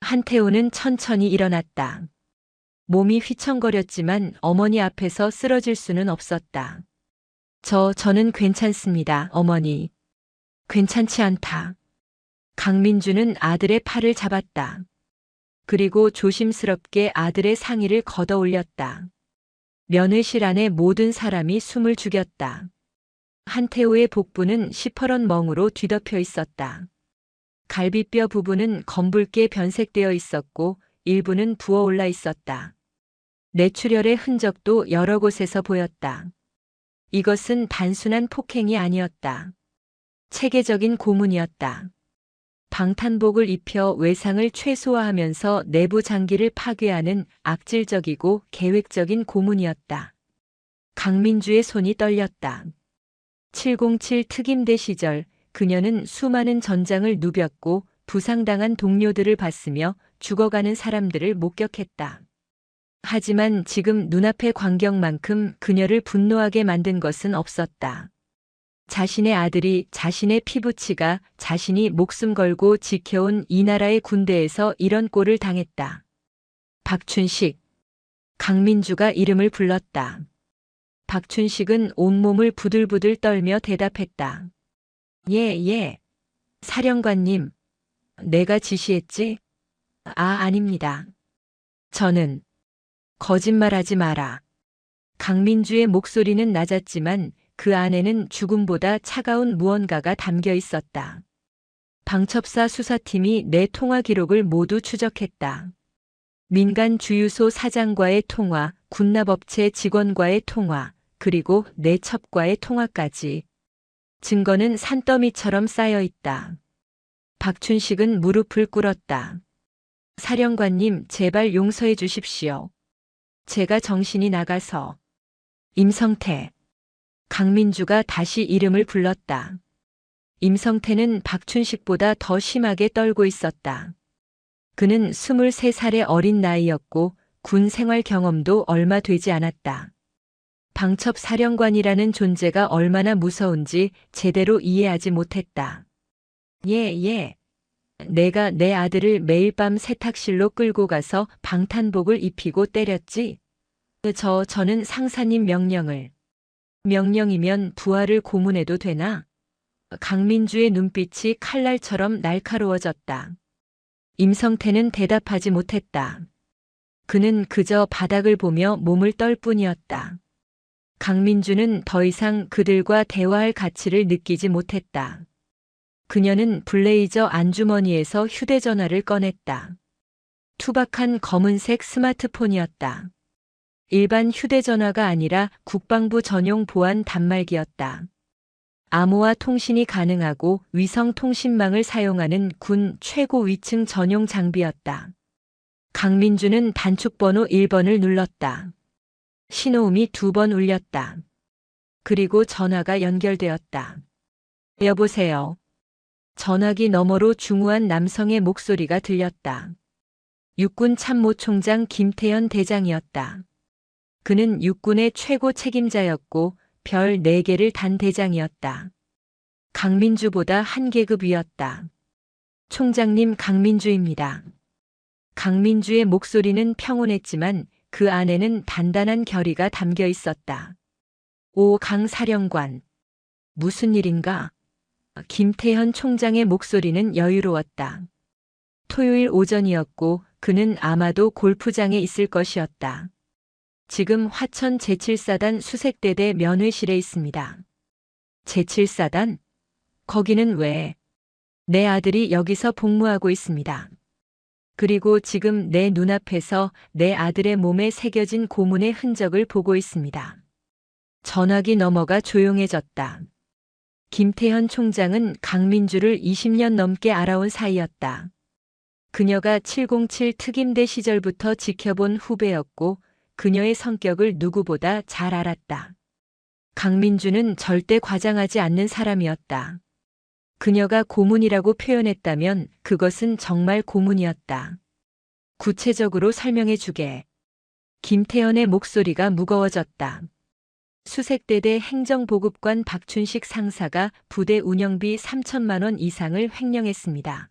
한태호는 천천히 일어났다. 몸이 휘청거렸지만 어머니 앞에서 쓰러질 수는 없었다. 저는 괜찮습니다, 어머니. 괜찮지 않다. 강민주는 아들의 팔을 잡았다. 그리고 조심스럽게 아들의 상의를 걷어 올렸다. 면회실 안에 모든 사람이 숨을 죽였다. 한태호의 복부는 시퍼런 멍으로 뒤덮여 있었다. 갈비뼈 부분은 검붉게 변색되어 있었고 일부는 부어올라 있었다. 뇌출혈의 흔적도 여러 곳에서 보였다. 이것은 단순한 폭행이 아니었다. 체계적인 고문이었다. 방탄복을 입혀 외상을 최소화하면서 내부 장기를 파괴하는 악질적이고 계획적인 고문이었다. 강민주의 손이 떨렸다. 707 특임대 시절 그녀는 수많은 전장을 누볐고 부상당한 동료들을 봤으며 죽어가는 사람들을 목격했다. 하지만 지금 눈앞의 광경만큼 그녀를 분노하게 만든 것은 없었다. 자신의 아들이 자신의 피부치가 자신이 목숨 걸고 지켜온 이 나라의 군대에서 이런 꼴을 당했다. 박춘식. 강민주가 이름을 불렀다. 박춘식은 온몸을 부들부들 떨며 대답했다. 예. 사령관님. 내가 지시했지? 아닙니다. 저는. 거짓말하지 마라. 강민주의 목소리는 낮았지만 그 안에는 죽음보다 차가운 무언가가 담겨 있었다. 방첩사 수사팀이 내 통화 기록을 모두 추적했다. 민간 주유소 사장과의 통화, 군납업체 직원과의 통화, 그리고 내 첩과의 통화까지. 증거는 산더미처럼 쌓여 있다. 박춘식은 무릎을 꿇었다. 사령관님, 제발 용서해 주십시오. 제가 정신이 나가서. 임성태. 강민주가 다시 이름을 불렀다. 임성태는 박춘식보다 더 심하게 떨고 있었다. 그는 23살의 어린 나이였고 군 생활 경험도 얼마 되지 않았다. 방첩 사령관이라는 존재가 얼마나 무서운지 제대로 이해하지 못했다. 예. 내가 내 아들을 매일 밤 세탁실로 끌고 가서 방탄복을 입히고 때렸지. 저는 상사님 명령이면 부하를 고문해도 되나? 강민주의 눈빛이 칼날처럼 날카로워졌다. 임성태는 대답하지 못했다. 그는 그저 바닥을 보며 몸을 떨 뿐이었다. 강민주는 더 이상 그들과 대화할 가치를 느끼지 못했다. 그녀는 블레이저 안주머니에서 휴대전화를 꺼냈다. 투박한 검은색 스마트폰이었다. 일반 휴대전화가 아니라 국방부 전용 보안 단말기였다. 암호화 통신이 가능하고 위성 통신망을 사용하는 군 최고 위층 전용 장비였다. 강민주는 단축번호 1번을 눌렀다. 신호음이 2번 울렸다. 그리고 전화가 연결되었다. 여보세요. 전화기 너머로 중후한 남성의 목소리가 들렸다. 육군 참모총장 김태현 대장이었다. 그는 육군의 최고 책임자였고 별 4개를 단 대장이었다. 강민주보다 한 계급 위였다. 총장님, 강민주입니다. 강민주의 목소리는 평온했지만 그 안에는 단단한 결의가 담겨 있었다. 오, 강 사령관. 무슨 일인가? 김태현 총장의 목소리는 여유로웠다. 토요일 오전이었고 그는 아마도 골프장에 있을 것이었다. 지금 화천 제7사단 수색대대 면회실에 있습니다. 제7사단? 거기는 왜? 내 아들이 여기서 복무하고 있습니다. 그리고 지금 내 눈앞에서 내 아들의 몸에 새겨진 고문의 흔적을 보고 있습니다. 전화기 너머가 조용해졌다. 김태현 총장은 강민주를 20년 넘게 알아온 사이였다. 그녀가 707 특임대 시절부터 지켜본 후배였고 그녀의 성격을 누구보다 잘 알았다. 강민주는 절대 과장하지 않는 사람이었다. 그녀가 고문이라고 표현했다면 그것은 정말 고문이었다. 구체적으로 설명해 주게. 김태현의 목소리가 무거워졌다. 수색대대 행정보급관 박춘식 상사가 부대 운영비 3천만 원 이상을 횡령했습니다.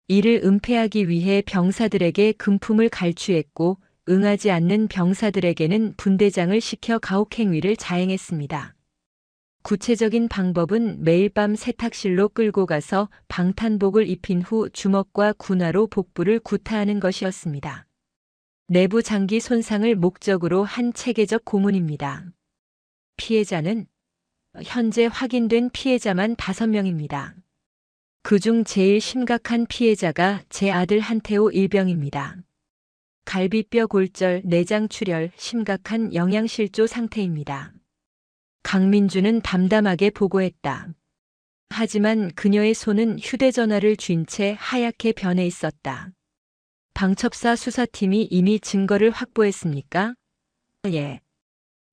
이를 은폐하기 위해 병사들에게 금품을 갈취했고 응하지 않는 병사들에게는 분대장을 시켜 가혹행위를 자행했습니다. 구체적인 방법은 매일 밤 세탁실로 끌고 가서 방탄복을 입힌 후 주먹과 군화로 복부를 구타하는 것이었습니다. 내부 장기 손상을 목적으로 한 체계적 고문입니다. 피해자는 현재 확인된 피해자만 5명입니다. 그중 제일 심각한 피해자가 제 아들 한태호 일병입니다. 갈비뼈 골절, 내장 출혈, 심각한 영양실조 상태입니다. 강민주는 담담하게 보고했다. 하지만 그녀의 손은 휴대전화를 쥔 채 하얗게 변해 있었다. 방첩사 수사팀이 이미 증거를 확보했습니까? 예.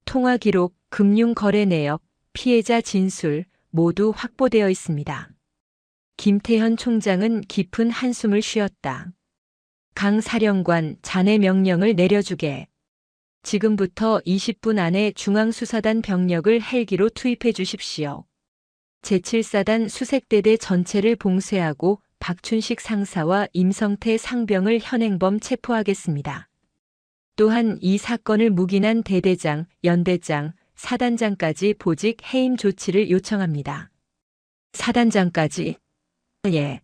통화 기록, 금융 거래 내역, 피해자 진술 모두 확보되어 있습니다. 김태현 총장은 깊은 한숨을 쉬었다. 강 사령관, 자네 명령을 내려주게. 지금부터 20분 안에 중앙수사단 병력을 헬기로 투입해 주십시오. 제7사단 수색대대 전체를 봉쇄하고 박춘식 상사와 임성태 상병을 현행범 체포하겠습니다. 또한 이 사건을 묵인한 대대장, 연대장, 사단장까지 보직 해임 조치를 요청합니다. 사단장까지? 예.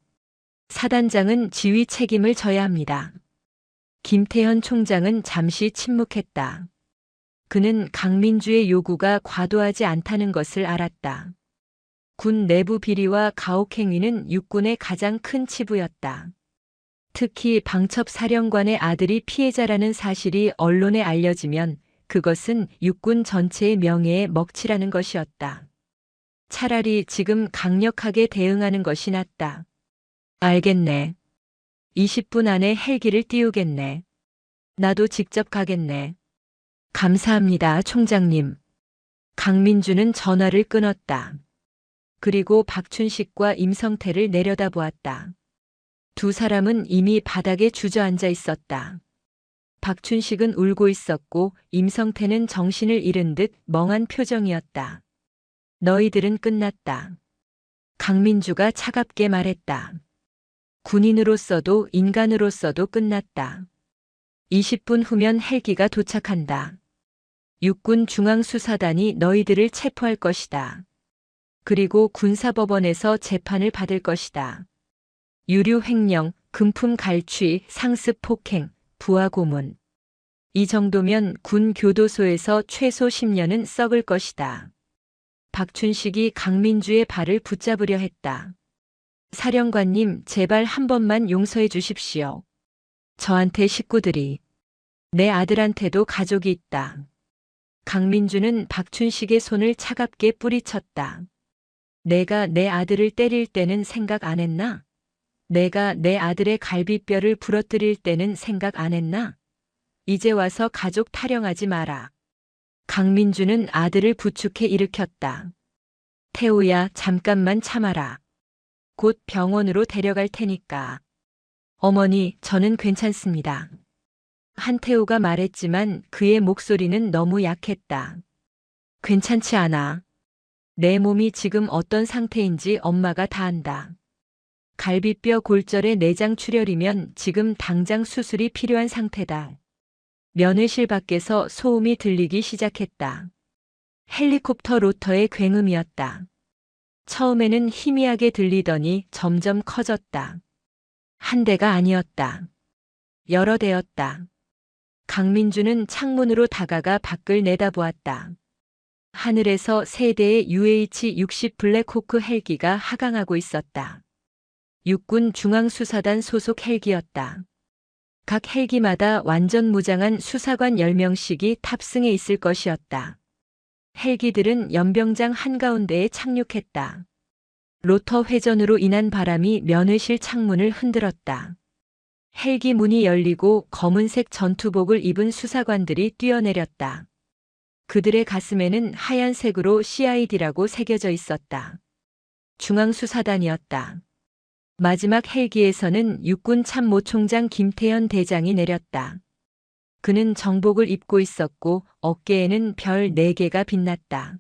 사단장은 지휘 책임을 져야 합니다. 김태현 총장은 잠시 침묵했다. 그는 강민주의 요구가 과도하지 않다는 것을 알았다. 군 내부 비리와 가혹행위는 육군의 가장 큰 치부였다. 특히 방첩 사령관의 아들이 피해자라는 사실이 언론에 알려지면 그것은 육군 전체의 명예에 먹칠하는 것이었다. 차라리 지금 강력하게 대응하는 것이 낫다. 알겠네. 20분 안에 헬기를 띄우겠네. 나도 직접 가겠네. 감사합니다, 총장님. 강민주는 전화를 끊었다. 그리고 박춘식과 임성태를 내려다보았다. 두 사람은 이미 바닥에 주저앉아 있었다. 박춘식은 울고 있었고 임성태는 정신을 잃은 듯 멍한 표정이었다. 너희들은 끝났다. 강민주가 차갑게 말했다. 군인으로서도 인간으로서도 끝났다. 20분 후면 헬기가 도착한다. 육군 중앙수사단이 너희들을 체포할 것이다. 그리고 군사법원에서 재판을 받을 것이다. 유류 횡령, 금품 갈취, 상습 폭행, 부하 고문. 이 정도면 군 교도소에서 최소 10년은 썩을 것이다. 박춘식이 강민주의 발을 붙잡으려 했다. 사령관님, 제발 한 번만 용서해 주십시오. 저한테 식구들이, 내 아들한테도 가족이 있다. 강민주는 박춘식의 손을 차갑게 뿌리쳤다. 내가 내 아들을 때릴 때는 생각 안 했나? 내가 내 아들의 갈비뼈를 부러뜨릴 때는 생각 안 했나? 이제 와서 가족 타령하지 마라. 강민주는 아들을 부축해 일으켰다. 태우야, 잠깐만 참아라. 곧 병원으로 데려갈 테니까. 어머니, 저는 괜찮습니다. 한태우가 말했지만 그의 목소리는 너무 약했다. 괜찮지 않아. 내 몸이 지금 어떤 상태인지 엄마가 다 안다. 갈비뼈 골절의 내장 출혈이면 지금 당장 수술이 필요한 상태다. 면회실 밖에서 소음이 들리기 시작했다. 헬리콥터 로터의 굉음이었다. 처음에는 희미하게 들리더니 점점 커졌다. 한 대가 아니었다. 여러 대였다. 강민주는 창문으로 다가가 밖을 내다보았다. 하늘에서 세 대의 UH-60 블랙호크 헬기가 하강하고 있었다. 육군 중앙수사단 소속 헬기였다. 각 헬기마다 완전 무장한 수사관 10명씩이 탑승해 있을 것이었다. 헬기들은 연병장 한가운데에 착륙했다. 로터 회전으로 인한 바람이 면회실 창문을 흔들었다. 헬기 문이 열리고 검은색 전투복을 입은 수사관들이 뛰어내렸다. 그들의 가슴에는 하얀색으로 CID라고 새겨져 있었다. 중앙수사단이었다. 마지막 헬기에서는 육군 참모총장 김태현 대장이 내렸다. 그는 정복을 입고 있었고 어깨에는 별 4개가 빛났다.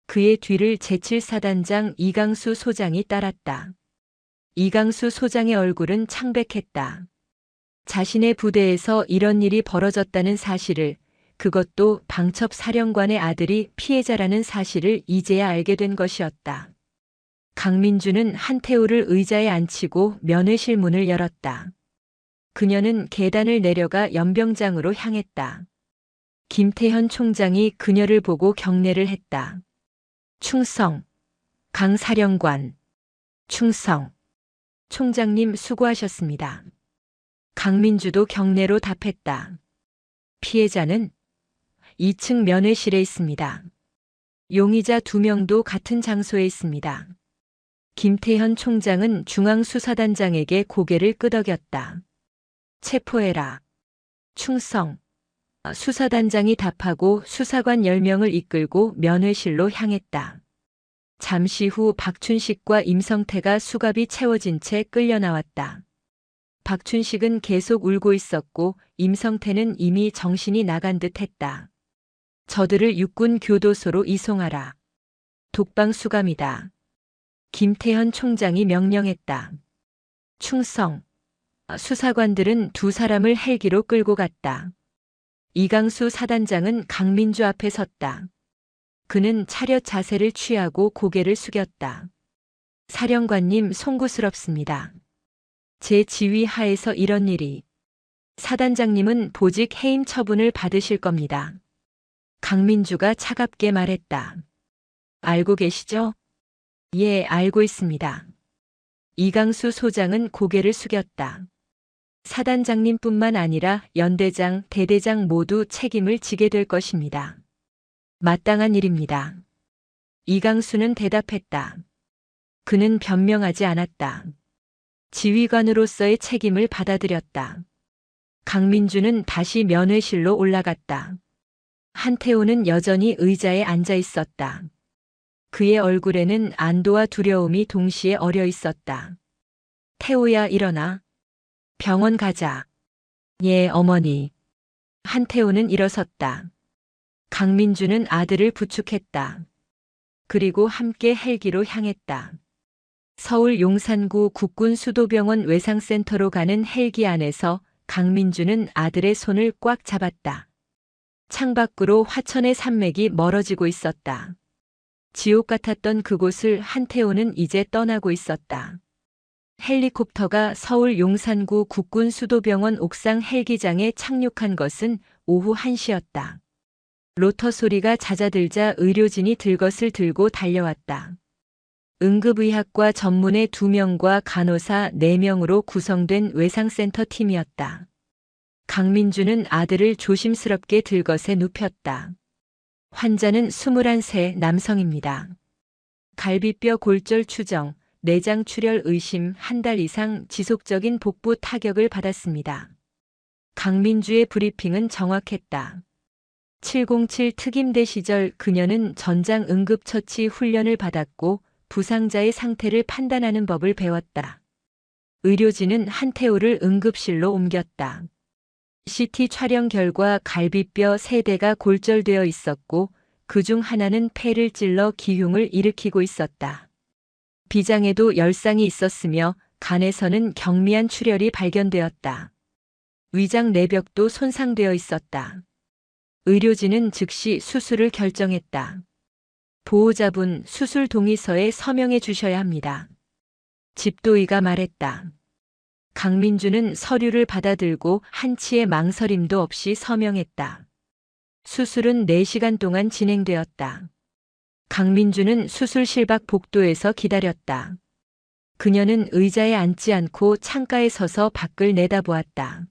그의 뒤를 제7사단장 이강수 소장이 따랐다. 이강수 소장의 얼굴은 창백했다. 자신의 부대에서 이런 일이 벌어졌다는 사실을, 그것도 방첩 사령관의 아들이 피해자라는 사실을 이제야 알게 된 것이었다. 강민주는 한태우를 의자에 앉히고 면회실 문을 열었다. 그녀는 계단을 내려가 연병장으로 향했다. 김태현 총장이 그녀를 보고 경례를 했다. 충성. 강 사령관. 충성. 총장님 수고하셨습니다. 강민주도 경례로 답했다. 피해자는 2층 면회실에 있습니다. 용의자 2명도 같은 장소에 있습니다. 김태현 총장은 중앙수사단장에게 고개를 끄덕였다. 체포해라. 충성. 수사단장이 답하고 수사관 10명을 이끌고 면회실로 향했다. 잠시 후 박춘식과 임성태가 수갑이 채워진 채 끌려 나왔다. 박춘식은 계속 울고 있었고 임성태는 이미 정신이 나간 듯 했다. 저들을 육군 교도소로 이송하라. 독방 수감이다. 김태현 총장이 명령했다. 충성. 수사관들은 두 사람을 헬기로 끌고 갔다. 이강수 사단장은 강민주 앞에 섰다. 그는 차렷 자세를 취하고 고개를 숙였다. 사령관님, 송구스럽습니다. 제 지휘 하에서 이런 일이. 사단장님은 보직 해임 처분을 받으실 겁니다. 강민주가 차갑게 말했다. 알고 계시죠? 예, 알고 있습니다. 이강수 소장은 고개를 숙였다. 사단장님뿐만 아니라 연대장, 대대장 모두 책임을 지게 될 것입니다. 마땅한 일입니다. 이강수는 대답했다. 그는 변명하지 않았다. 지휘관으로서의 책임을 받아들였다. 강민주는 다시 면회실로 올라갔다. 한태호는 여전히 의자에 앉아 있었다. 그의 얼굴에는 안도와 두려움이 동시에 어려 있었다. 태호야, 일어나. 병원 가자. 예, 어머니. 한태호는 일어섰다. 강민주는 아들을 부축했다. 그리고 함께 헬기로 향했다. 서울 용산구 국군수도병원 외상센터로 가는 헬기 안에서 강민주는 아들의 손을 꽉 잡았다. 창밖으로 화천의 산맥이 멀어지고 있었다. 지옥 같았던 그곳을 한태호는 이제 떠나고 있었다. 헬리콥터가 서울 용산구 국군수도병원 옥상 헬기장에 착륙한 것은 오후 1시였다. 로터 소리가 잦아들자 의료진이 들것을 들고 달려왔다. 응급의학과 전문의 2명과 간호사 4명으로 구성된 외상센터 팀이었다. 강민주는 아들을 조심스럽게 들것에 눕혔다. 환자는 21세 남성입니다. 갈비뼈 골절 추정, 내장 출혈 의심, 1달 이상 지속적인 복부 타격을 받았습니다. 강민주의 브리핑은 정확했다. 707 특임대 시절 그녀는 전장 응급처치 훈련을 받았고 부상자의 상태를 판단하는 법을 배웠다. 의료진은 한태호를 응급실로 옮겼다. CT 촬영 결과 갈비뼈 3대가 골절되어 있었고 그중 하나는 폐를 찔러 기흉을 일으키고 있었다. 비장에도 열상이 있었으며 간에서는 경미한 출혈이 발견되었다. 위장 내벽도 손상되어 있었다. 의료진은 즉시 수술을 결정했다. 보호자분, 수술 동의서에 서명해 주셔야 합니다. 집도의가 말했다. 강민주는 서류를 받아들고 한치의 망설임도 없이 서명했다. 수술은 4시간 동안 진행되었다. 강민주는 수술실 밖 복도에서 기다렸다. 그녀는 의자에 앉지 않고 창가에 서서 밖을 내다보았다.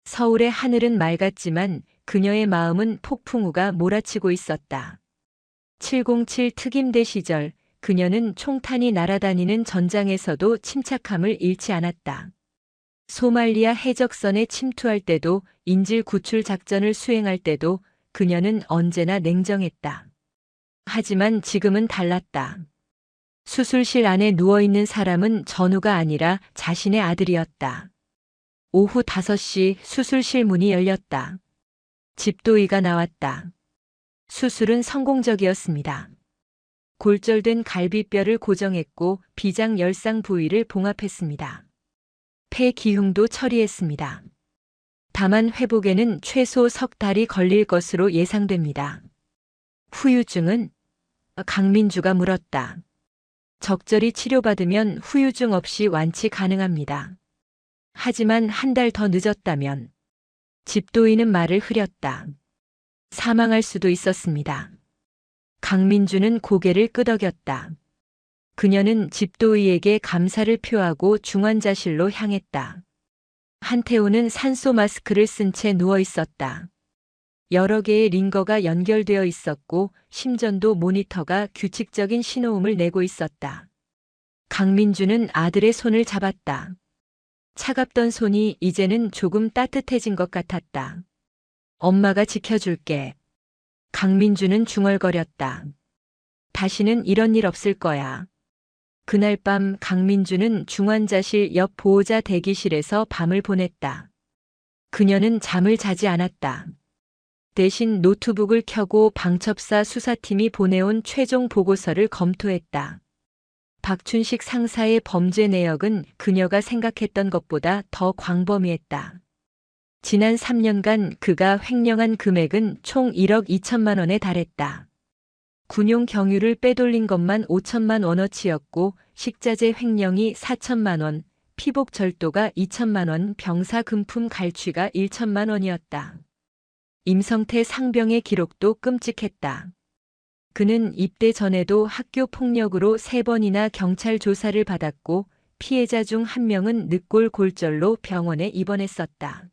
서울의 하늘은 맑았지만 그녀의 마음은 폭풍우가 몰아치고 있었다. 707 특임대 시절 그녀는 총탄이 날아다니는 전장에서도 침착함을 잃지 않았다. 소말리아 해적선에 침투할 때도 인질 구출 작전을 수행할 때도 그녀는 언제나 냉정했다. 하지만 지금은 달랐다. 수술실 안에 누워있는 사람은 전우가 아니라 자신의 아들이었다. 오후 5시 수술실 문이 열렸다. 집도의가 나왔다. 수술은 성공적이었습니다. 골절된 갈비뼈를 고정했고 비장 열상 부위를 봉합했습니다. 폐 기흉도 처리했습니다. 다만 회복에는 최소 석 달이 걸릴 것으로 예상됩니다. 후유증은? 강민주가 물었다. 적절히 치료받으면 후유증 없이 완치 가능합니다. 하지만 1달 더 늦었다면? 집도의는 말을 흐렸다. 사망할 수도 있었습니다. 강민주는 고개를 끄덕였다. 그녀는 집도의에게 감사를 표하고 중환자실로 향했다. 한태호는 산소 마스크를 쓴 채 누워 있었다. 여러 개의 링거가 연결되어 있었고 심전도 모니터가 규칙적인 신호음을 내고 있었다. 강민주는 아들의 손을 잡았다. 차갑던 손이 이제는 조금 따뜻해진 것 같았다. 엄마가 지켜줄게. 강민주는 중얼거렸다. 다시는 이런 일 없을 거야. 그날 밤 강민주는 중환자실 옆 보호자 대기실에서 밤을 보냈다. 그녀는 잠을 자지 않았다. 대신 노트북을 켜고 방첩사 수사팀이 보내온 최종 보고서를 검토했다. 박춘식 상사의 범죄 내역은 그녀가 생각했던 것보다 더 광범위했다. 지난 3년간 그가 횡령한 금액은 총 1억 2천만 원에 달했다. 군용 경유를 빼돌린 것만 5천만 원어치였고 식자재 횡령이 4천만 원, 피복 절도가 2천만 원, 병사 금품 갈취가 1천만 원이었다. 임성태 상병의 기록도 끔찍했다. 그는 입대 전에도 학교 폭력으로 3번이나 경찰 조사를 받았고 피해자 중 1명은 늑골 골절로 병원에 입원했었다.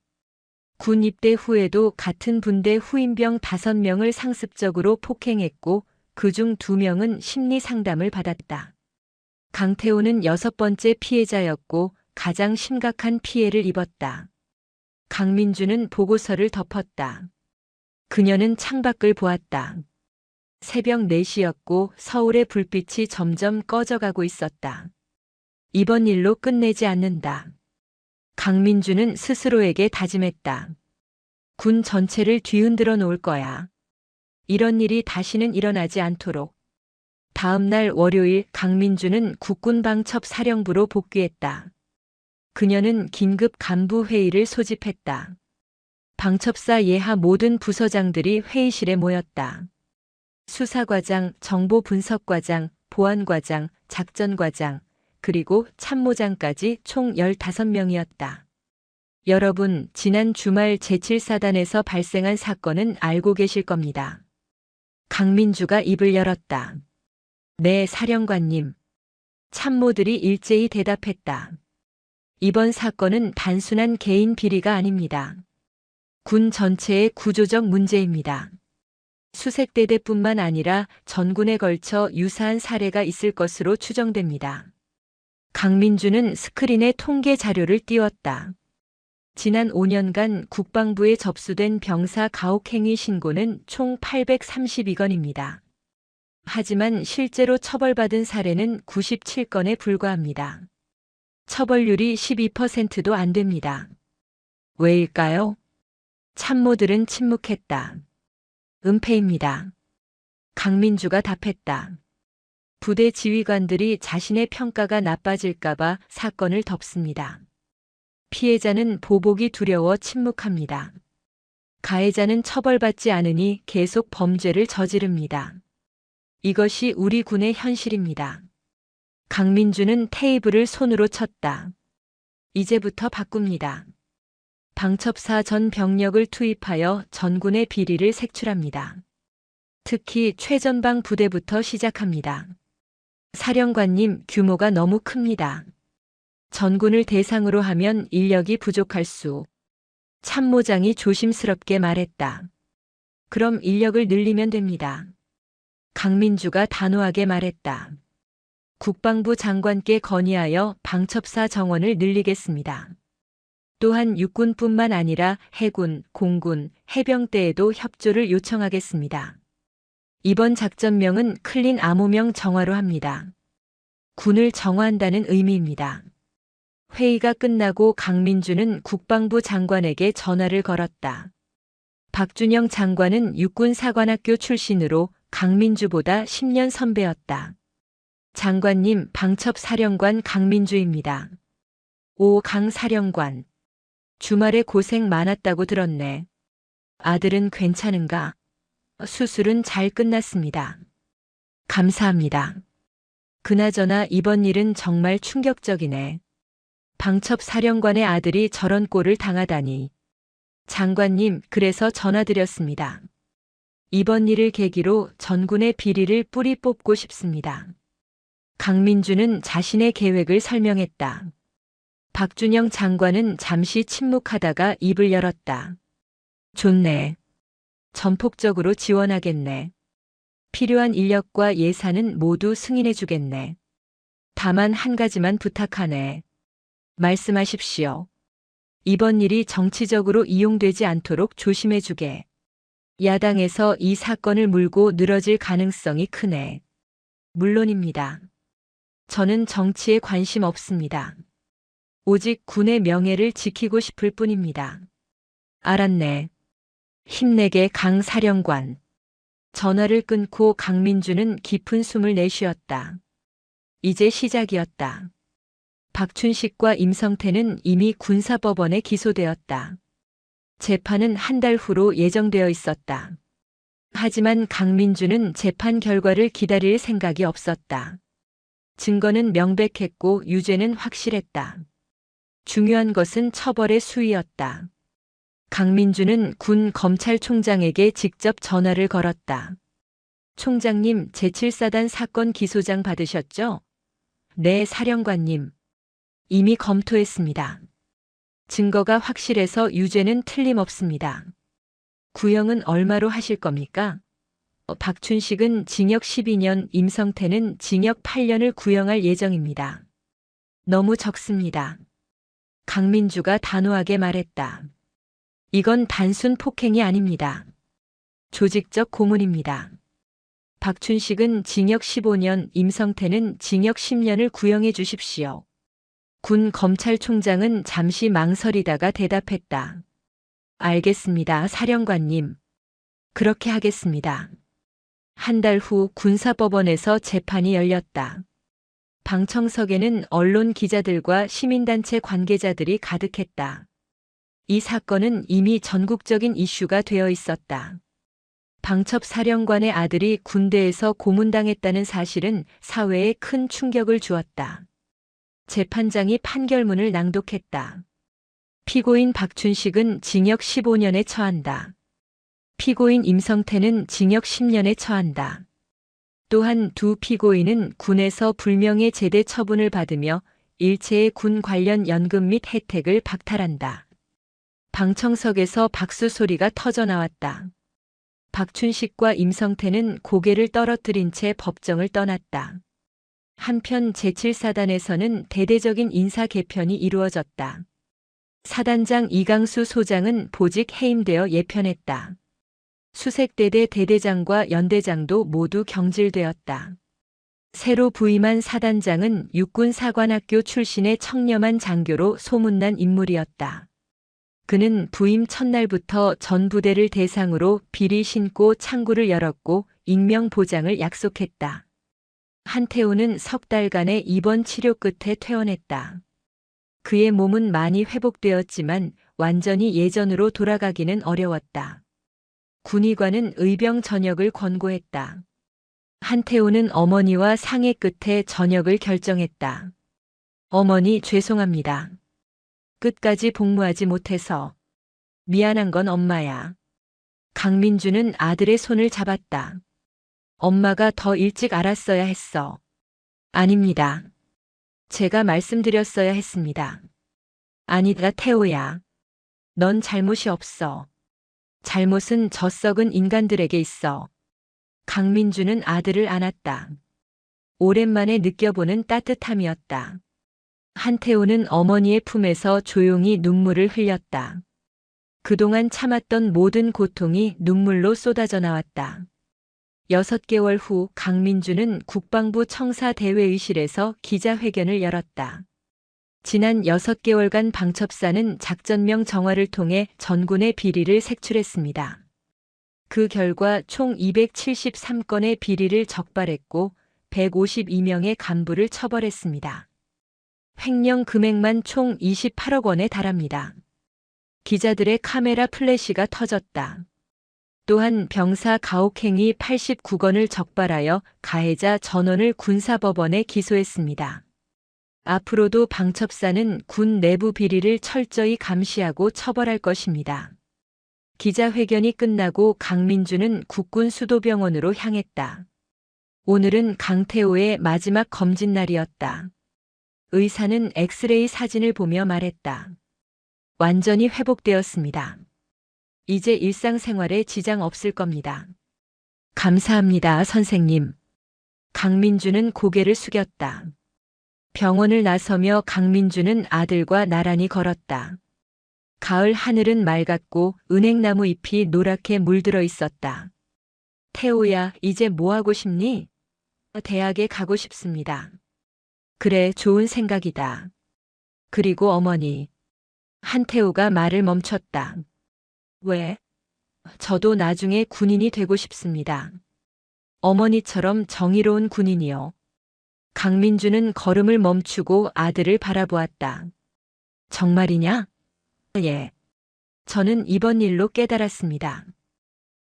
군 입대 후에도 같은 분대 후임병 5명을 상습적으로 폭행했고 그중 2명은 심리 상담을 받았다. 강태호는 6번째 피해자였고 가장 심각한 피해를 입었다. 강민주는 보고서를 덮었다. 그녀는 창밖을 보았다. 새벽 4시였고 서울의 불빛이 점점 꺼져가고 있었다. 이번 일로 끝내지 않는다. 강민주는 스스로에게 다짐했다. 군 전체를 뒤흔들어 놓을 거야. 이런 일이 다시는 일어나지 않도록. 다음 날 월요일 강민주는 국군방첩사령부로 복귀했다. 그녀는 긴급 간부 회의를 소집했다. 방첩사 예하 모든 부서장들이 회의실에 모였다. 수사과장, 정보분석과장, 보안과장, 작전과장, 그리고 참모장까지 총 15명이었다. 여러분, 지난 주말 제7사단에서 발생한 사건은 알고 계실 겁니다. 강민주가 입을 열었다. 네, 사령관님. 참모들이 일제히 대답했다. 이번 사건은 단순한 개인 비리가 아닙니다. 군 전체의 구조적 문제입니다. 수색대대뿐만 아니라 전군에 걸쳐 유사한 사례가 있을 것으로 추정됩니다. 강민주는 스크린에 통계 자료를 띄웠다. 지난 5년간 국방부에 접수된 병사 가혹행위 신고는 총 832건입니다. 하지만 실제로 처벌받은 사례는 97건에 불과합니다. 처벌률이 12%도 안 됩니다. 왜일까요? 참모들은 침묵했다. 은폐입니다. 강민주가 답했다. 부대 지휘관들이 자신의 평가가 나빠질까봐 사건을 덮습니다. 피해자는 보복이 두려워 침묵합니다. 가해자는 처벌받지 않으니 계속 범죄를 저지릅니다. 이것이 우리 군의 현실입니다. 강민주는 테이블을 손으로 쳤다. 이제부터 바꿉니다. 방첩사 전 병력을 투입하여 전군의 비리를 색출합니다. 특히 최전방 부대부터 시작합니다. 사령관님, 규모가 너무 큽니다. 전군을 대상으로 하면 인력이 부족할 수. 참모장이 조심스럽게 말했다. 그럼 인력을 늘리면 됩니다. 강민주가 단호하게 말했다. 국방부 장관께 건의하여 방첩사 정원을 늘리겠습니다. 또한 육군뿐만 아니라 해군, 공군, 해병대에도 협조를 요청하겠습니다. 이번 작전명은 클린 암호명 정화로 합니다. 군을 정화한다는 의미입니다. 회의가 끝나고 강민주는 국방부 장관에게 전화를 걸었다. 박준영 장관은 육군사관학교 출신으로 강민주보다 10년 선배였다. 장관님, 방첩사령관 강민주입니다. 오, 강 사령관. 주말에 고생 많았다고 들었네. 아들은 괜찮은가? 수술은 잘 끝났습니다. 감사합니다. 그나저나 이번 일은 정말 충격적이네. 방첩사령관의 아들이 저런 꼴을 당하다니. 장관님, 그래서 전화드렸습니다. 이번 일을 계기로 전군의 비리를 뿌리 뽑고 싶습니다. 강민주는 자신의 계획을 설명했다. 박준영 장관은 잠시 침묵하다가 입을 열었다. 좋네. 전폭적으로 지원하겠네. 필요한 인력과 예산은 모두 승인해주겠네. 다만 한 가지만 부탁하네. 말씀하십시오. 이번 일이 정치적으로 이용되지 않도록 조심해 주게. 야당에서 이 사건을 물고 늘어질 가능성이 크네. 물론입니다. 저는 정치에 관심 없습니다. 오직 군의 명예를 지키고 싶을 뿐입니다. 알았네. 힘내게 강 사령관. 전화를 끊고 강민주는 깊은 숨을 내쉬었다. 이제 시작이었다. 박춘식과 임성태는 이미 군사법원에 기소되었다. 재판은 한 달 후로 예정되어 있었다. 하지만 강민주는 재판 결과를 기다릴 생각이 없었다. 증거는 명백했고 유죄는 확실했다. 중요한 것은 처벌의 수위였다. 강민주는 군 검찰총장에게 직접 전화를 걸었다. 총장님, 제7사단 사건 기소장 받으셨죠? 네, 사령관님. 이미 검토했습니다. 증거가 확실해서 유죄는 틀림없습니다. 구형은 얼마로 하실 겁니까? 박춘식은 징역 12년, 임성태는 징역 8년을 구형할 예정입니다. 너무 적습니다. 강민주가 단호하게 말했다. 이건 단순 폭행이 아닙니다. 조직적 고문입니다. 박춘식은 징역 15년, 임성태는 징역 10년을 구형해 주십시오. 군 검찰총장은 잠시 망설이다가 대답했다. 알겠습니다, 사령관님. 그렇게 하겠습니다. 한 달 후 군사법원에서 재판이 열렸다. 방청석에는 언론 기자들과 시민단체 관계자들이 가득했다. 이 사건은 이미 전국적인 이슈가 되어 있었다. 방첩 사령관의 아들이 군대에서 고문당했다는 사실은 사회에 큰 충격을 주었다. 재판장이 판결문을 낭독했다. 피고인 박춘식은 징역 15년에 처한다. 피고인 임성태는 징역 10년에 처한다. 또한 두 피고인은 군에서 불명예 제대 처분을 받으며 일체의 군 관련 연금 및 혜택을 박탈한다. 방청석에서 박수 소리가 터져 나왔다. 박춘식과 임성태는 고개를 떨어뜨린 채 법정을 떠났다. 한편 제7사단에서는 대대적인 인사 개편이 이루어졌다. 사단장 이강수 소장은 보직 해임되어 예편했다. 수색대대 대대장과 연대장도 모두 경질되었다. 새로 부임한 사단장은 육군사관학교 출신의 청렴한 장교로 소문난 인물이었다. 그는 부임 첫날부터 전 부대를 대상으로 비리 신고 창구를 열었고 익명 보장을 약속했다. 한태우는 석 달간의 입원 치료 끝에 퇴원했다. 그의 몸은 많이 회복되었지만 완전히 예전으로 돌아가기는 어려웠다. 군의관은 의병 전역을 권고했다. 한태우는 어머니와 상의 끝에 전역을 결정했다. 어머니, 죄송합니다. 끝까지 복무하지 못해서. 미안한 건 엄마야. 강민주는 아들의 손을 잡았다. 엄마가 더 일찍 알았어야 했어. 아닙니다. 제가 말씀드렸어야 했습니다. 아니다, 태호야. 넌 잘못이 없어. 잘못은 저 썩은 인간들에게 있어. 강민주는 아들을 안았다. 오랜만에 느껴보는 따뜻함이었다. 한태우는 어머니의 품에서 조용히 눈물을 흘렸다. 그동안 참았던 모든 고통이 눈물로 쏟아져 나왔다. 6개월 후 강민주는 국방부 청사대회의실에서 기자회견을 열었다. 지난 6개월간 방첩사는 작전명 정화를 통해 전군의 비리를 색출했습니다. 그 결과 총 273건의 비리를 적발했고 152명의 간부를 처벌했습니다. 횡령 금액만 총 28억 원에 달합니다. 기자들의 카메라 플래시가 터졌다. 또한 병사 가혹행위 89건을 적발하여 가해자 전원을 군사법원에 기소했습니다. 앞으로도 방첩사는 군 내부 비리를 철저히 감시하고 처벌할 것입니다. 기자회견이 끝나고 강민주는 국군 수도병원으로 향했다. 오늘은 강태호의 마지막 검진 날이었다. 의사는 엑스레이 사진을 보며 말했다. 완전히 회복되었습니다. 이제 일상생활에 지장 없을 겁니다. 감사합니다, 선생님. 강민주는 고개를 숙였다. 병원을 나서며 강민주는 아들과 나란히 걸었다. 가을 하늘은 맑았고 은행나무 잎이 노랗게 물들어 있었다. 태호야, 이제 뭐 하고 싶니? 대학에 가고 싶습니다. 그래, 좋은 생각이다. 그리고 어머니. 한태호가 말을 멈췄다. 왜? 저도 나중에 군인이 되고 싶습니다. 어머니처럼 정의로운 군인이요. 강민주는 걸음을 멈추고 아들을 바라보았다. 정말이냐? 예. 저는 이번 일로 깨달았습니다.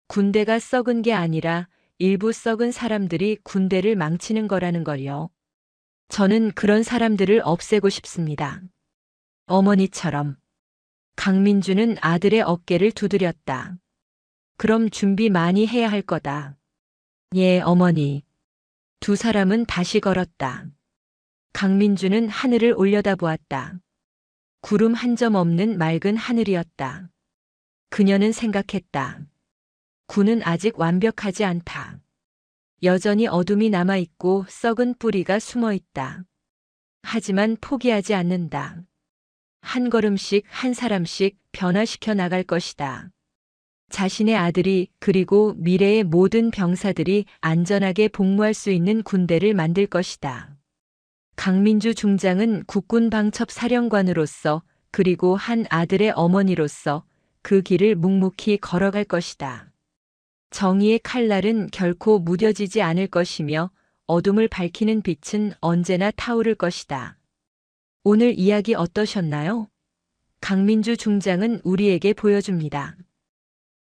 군대가 썩은 게 아니라 일부 썩은 사람들이 군대를 망치는 거라는 걸요. 저는 그런 사람들을 없애고 싶습니다. 어머니처럼. 강민주는 아들의 어깨를 두드렸다. 그럼 준비 많이 해야 할 거다. 예, 어머니. 두 사람은 다시 걸었다. 강민주는 하늘을 올려다보았다. 구름 한 점 없는 맑은 하늘이었다. 그녀는 생각했다. 군은 아직 완벽하지 않다. 여전히 어둠이 남아있고 썩은 뿌리가 숨어있다. 하지만 포기하지 않는다. 한 걸음씩 한 사람씩 변화시켜 나갈 것이다. 자신의 아들이 그리고 미래의 모든 병사들이 안전하게 복무할 수 있는 군대를 만들 것이다. 강민주 중장은 국군 방첩 사령관으로서 그리고 한 아들의 어머니로서 그 길을 묵묵히 걸어갈 것이다. 정의의 칼날은 결코 무뎌지지 않을 것이며 어둠을 밝히는 빛은 언제나 타오를 것이다. 오늘 이야기 어떠셨나요? 강민주 중장은 우리에게 보여줍니다.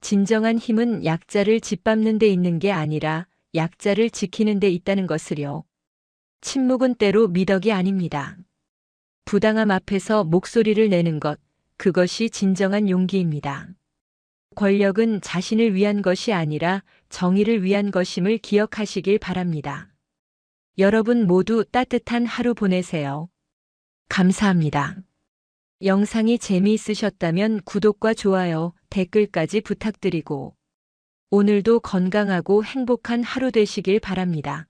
진정한 힘은 약자를 짓밟는 데 있는 게 아니라 약자를 지키는 데 있다는 것을요. 침묵은 때로 미덕이 아닙니다. 부당함 앞에서 목소리를 내는 것, 그것이 진정한 용기입니다. 권력은 자신을 위한 것이 아니라 정의를 위한 것임을 기억하시길 바랍니다. 여러분 모두 따뜻한 하루 보내세요. 감사합니다. 영상이 재미있으셨다면 구독과 좋아요, 댓글까지 부탁드리고 오늘도 건강하고 행복한 하루 되시길 바랍니다.